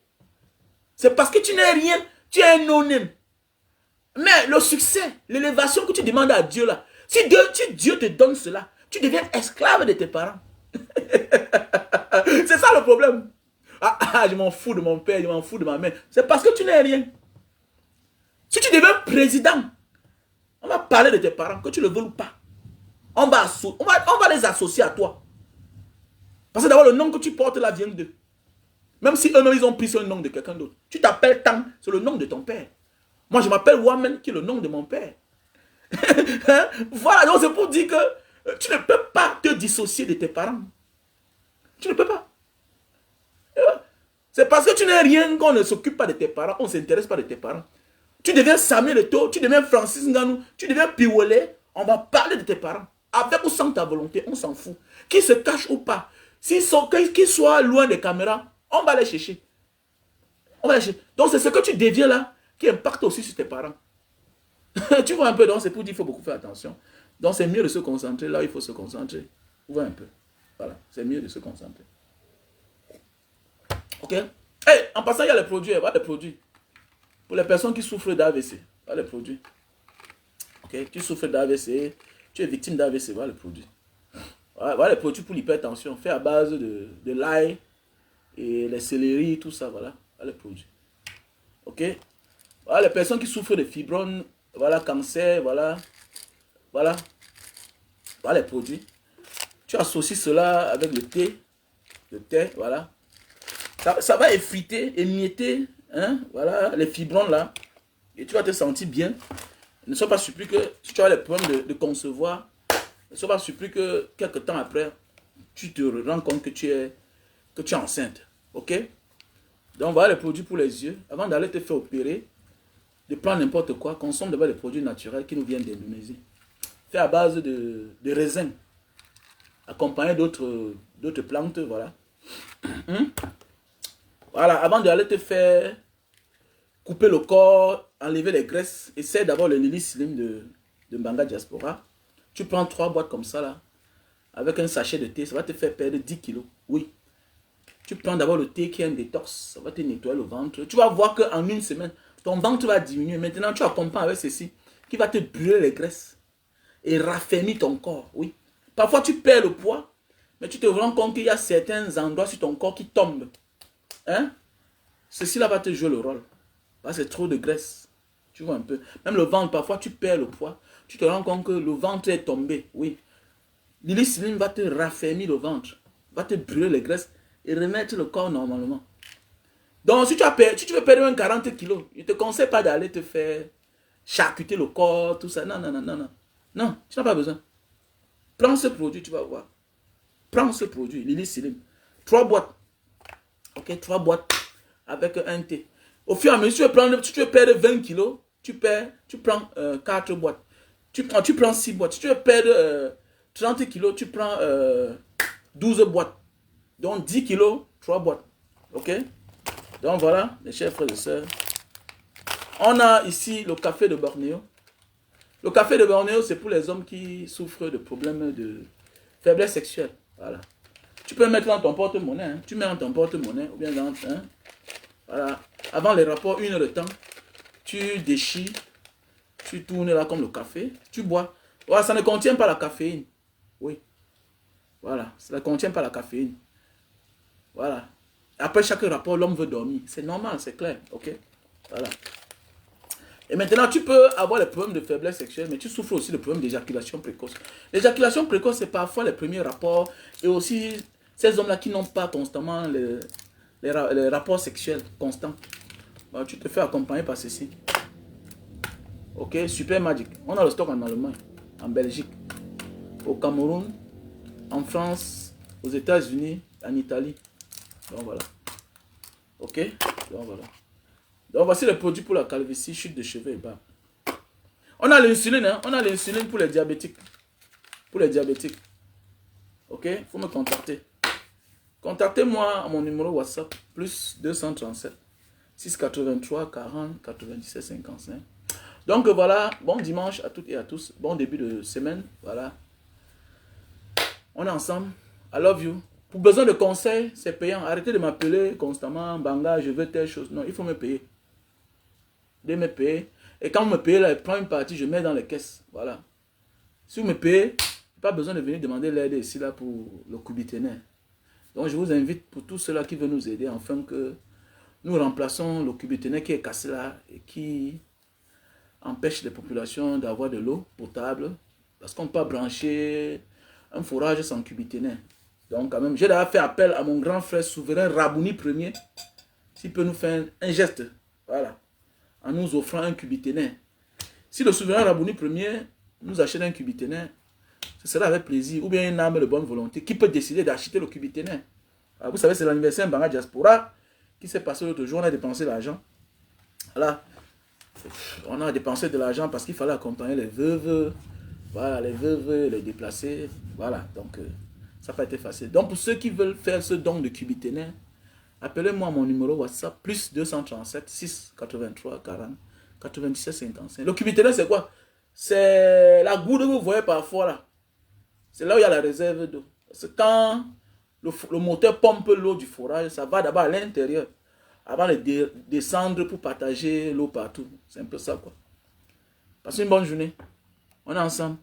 C'est parce que tu n'es rien, tu es un non-name. Mais le succès, l'élévation que tu demandes à Dieu là, si Dieu te donne cela, tu deviens esclave de tes parents. C'est ça le problème. Je m'en fous de mon père, je m'en fous de ma mère. C'est parce que tu n'es rien. Si tu deviens président, on va parler de tes parents, que tu le veux ou pas. On va les associer à toi. Parce que d'abord, le nom que tu portes là vient d'eux. Même si eux-mêmes, ils ont pris sur le nom de quelqu'un d'autre. Tu t'appelles Tam, c'est le nom de ton père. Moi, je m'appelle Wamen, qui est le nom de mon père. Voilà, donc c'est pour dire que tu ne peux pas te dissocier de tes parents. Tu ne peux pas. C'est parce que tu n'es rien qu'on ne s'occupe pas de tes parents, on ne s'intéresse pas de tes parents. Tu deviens Samuel Eto'o, tu deviens Francis Nganou, tu deviens Piwole, on va parler de tes parents. Avec ou sans ta volonté, on s'en fout. Qu'ils se cachent ou pas, qu'ils soient loin des caméras, on va les chercher. On va les chercher. Donc c'est ce que tu deviens là qui impacte aussi sur tes parents. Tu vois un peu, donc c'est pour dire qu'il faut beaucoup faire attention. Donc c'est mieux de se concentrer là où il faut se concentrer. Vous voyez un peu. Voilà, c'est mieux de se concentrer. Ok? Hey, en passant, il y a les produits. Voilà les produits. Pour les personnes qui souffrent d'AVC. Voilà les produits. Ok? Tu souffres d'AVC, tu es victime d'AVC. Voilà les produits. Voilà les produits pour l'hypertension. Fait à base de l'ail et les céleri, tout ça. Voilà. Voilà les produits. Ok? Voilà les personnes qui souffrent de fibromes. Voilà, cancer. Voilà. Voilà. Voilà les produits. Tu associes cela avec le thé. Le thé, voilà. Ça va effriter, émietter, hein, voilà, les fibromes là. Et tu vas te sentir bien. Ne sois pas surpris que si tu as les problèmes de concevoir, ne sois pas surpris que quelques temps après, tu te rends compte que tu es enceinte. Ok? Donc voilà les produits pour les yeux. Avant d'aller te faire opérer, de prendre n'importe quoi, consomme d'abord les produits naturels qui nous viennent d'Indonésie. Fait à base de raisin. accompagné d'autres plantes, voilà. Voilà, avant d'aller te faire couper le corps, enlever les graisses, essaie d'abord le Lily Slim de Mbanga Diaspora. Tu prends 3 boîtes comme ça là, avec un sachet de thé, ça va te faire perdre 10 kilos. Oui. Tu prends d'abord le thé qui est un détox, ça va te nettoyer le ventre. Tu vas voir qu'en une semaine, ton ventre va diminuer. Maintenant, tu accompagnes avec ceci, qui va te brûler les graisses et raffermir ton corps. Oui. Parfois, tu perds le poids, mais tu te rends compte qu'il y a certains endroits sur ton corps qui tombent. Hein? Ceci là va te jouer le rôle. Parce que c'est trop de graisse. Tu vois un peu. Même le ventre, parfois tu perds le poids. Tu te rends compte que le ventre est tombé. Oui. Lily Slim va te raffermir le ventre. Va te brûler les graisses et remettre le corps normalement. Donc si tu veux perdre 40 kilos, je ne te conseille pas d'aller te faire charcuter le corps, tout ça. Non, non, non, non, non. Non, tu n'as pas besoin. Prends ce produit, tu vas voir. Prends ce produit, Lily Slim. 3 boîtes. Ok, 3 boîtes avec un thé. Au fur et à mesure, si tu veux perdre 20 kilos, tu prends 4 boîtes. Tu prends 6 boîtes. Si tu veux perdre 30 kilos, tu prends 12 boîtes. Donc 10 kilos, 3 boîtes. Ok? Donc voilà, mes chers frères et sœurs. On a ici le café de Bornéo. Le café de Bornéo, c'est pour les hommes qui souffrent de problèmes de faiblesse sexuelle. Voilà. Tu peux mettre dans ton porte-monnaie. Hein. Tu mets dans ton porte-monnaie ou bien dans... Hein. Voilà. Avant les rapports, 1 heure de temps, tu déchires, tu tournes là comme le café, tu bois. Voilà, ça ne contient pas la caféine. Oui. Voilà, ça ne contient pas la caféine. Voilà. Après chaque rapport, l'homme veut dormir. C'est normal, c'est clair. Ok? Voilà. Et maintenant, tu peux avoir les problèmes de faiblesse sexuelle, mais tu souffres aussi de problèmes d'éjaculation précoce. L'éjaculation précoce, c'est parfois les premiers rapports. Et aussi, ces hommes-là qui n'ont pas constamment les rapports sexuels constants. Bah, tu te fais accompagner par ceci. Ok, Super Magic. On a le stock en Allemagne, en Belgique, au Cameroun, en France, aux États-Unis, en Italie. Donc voilà. Ok, donc voilà. Donc voici les produits pour la calvitie, chute de cheveux et barbe. On a l'insuline, hein? On a l'insuline pour les diabétiques. Pour les diabétiques. Ok, il faut me contacter. Contactez-moi à mon numéro WhatsApp, plus 237 683 40 97 55. Donc voilà, bon dimanche à toutes et à tous. Bon début de semaine. Voilà. On est ensemble. I love you. Pour besoin de conseils, c'est payant. Arrêtez de m'appeler constamment. Banga, je veux telle chose. Non, il faut me payer. De me payer. Et quand vous me payez, là, je prends une partie, je mets dans les caisses. Voilà. Si vous me payez, pas besoin de venir demander l'aide ici là pour le cubiténaire. Donc je vous invite pour tous ceux-là qui veulent nous aider, afin que nous remplaçons le cubiténaire qui est cassé là et qui empêche les populations d'avoir de l'eau potable. Parce qu'on peut pas brancher un forage sans cubiténaire. Donc quand même, j'ai d'ailleurs fait appel à mon grand frère souverain Rabouni Ier, s'il peut nous faire un geste. Voilà. En nous offrant un cubiténaire. Si le souverain Rabouni Ier nous achète un cubiténaire, ce sera avec plaisir. Ou bien une âme de bonne volonté qui peut décider d'acheter le cubiténaire. Vous savez, c'est l'anniversaire Mbanga Diaspora qui s'est passé l'autre jour. On a dépensé l'argent. Voilà. On a dépensé de l'argent parce qu'il fallait accompagner les veuves. Voilà, les veuves, les déplacés. Voilà, donc ça n'a pas été facile. Donc pour ceux qui veulent faire ce don de cubiténaire, appelez-moi à mon numéro WhatsApp, plus 237 683 40 97 55. Le cubiténaire, c'est quoi? C'est la goutte que vous voyez parfois là. C'est là où il y a la réserve d'eau. C'est quand le moteur pompe l'eau du forage, ça va d'abord à l'intérieur, avant de descendre pour partager l'eau partout. C'est un peu ça, quoi. Passez une bonne journée. On est ensemble.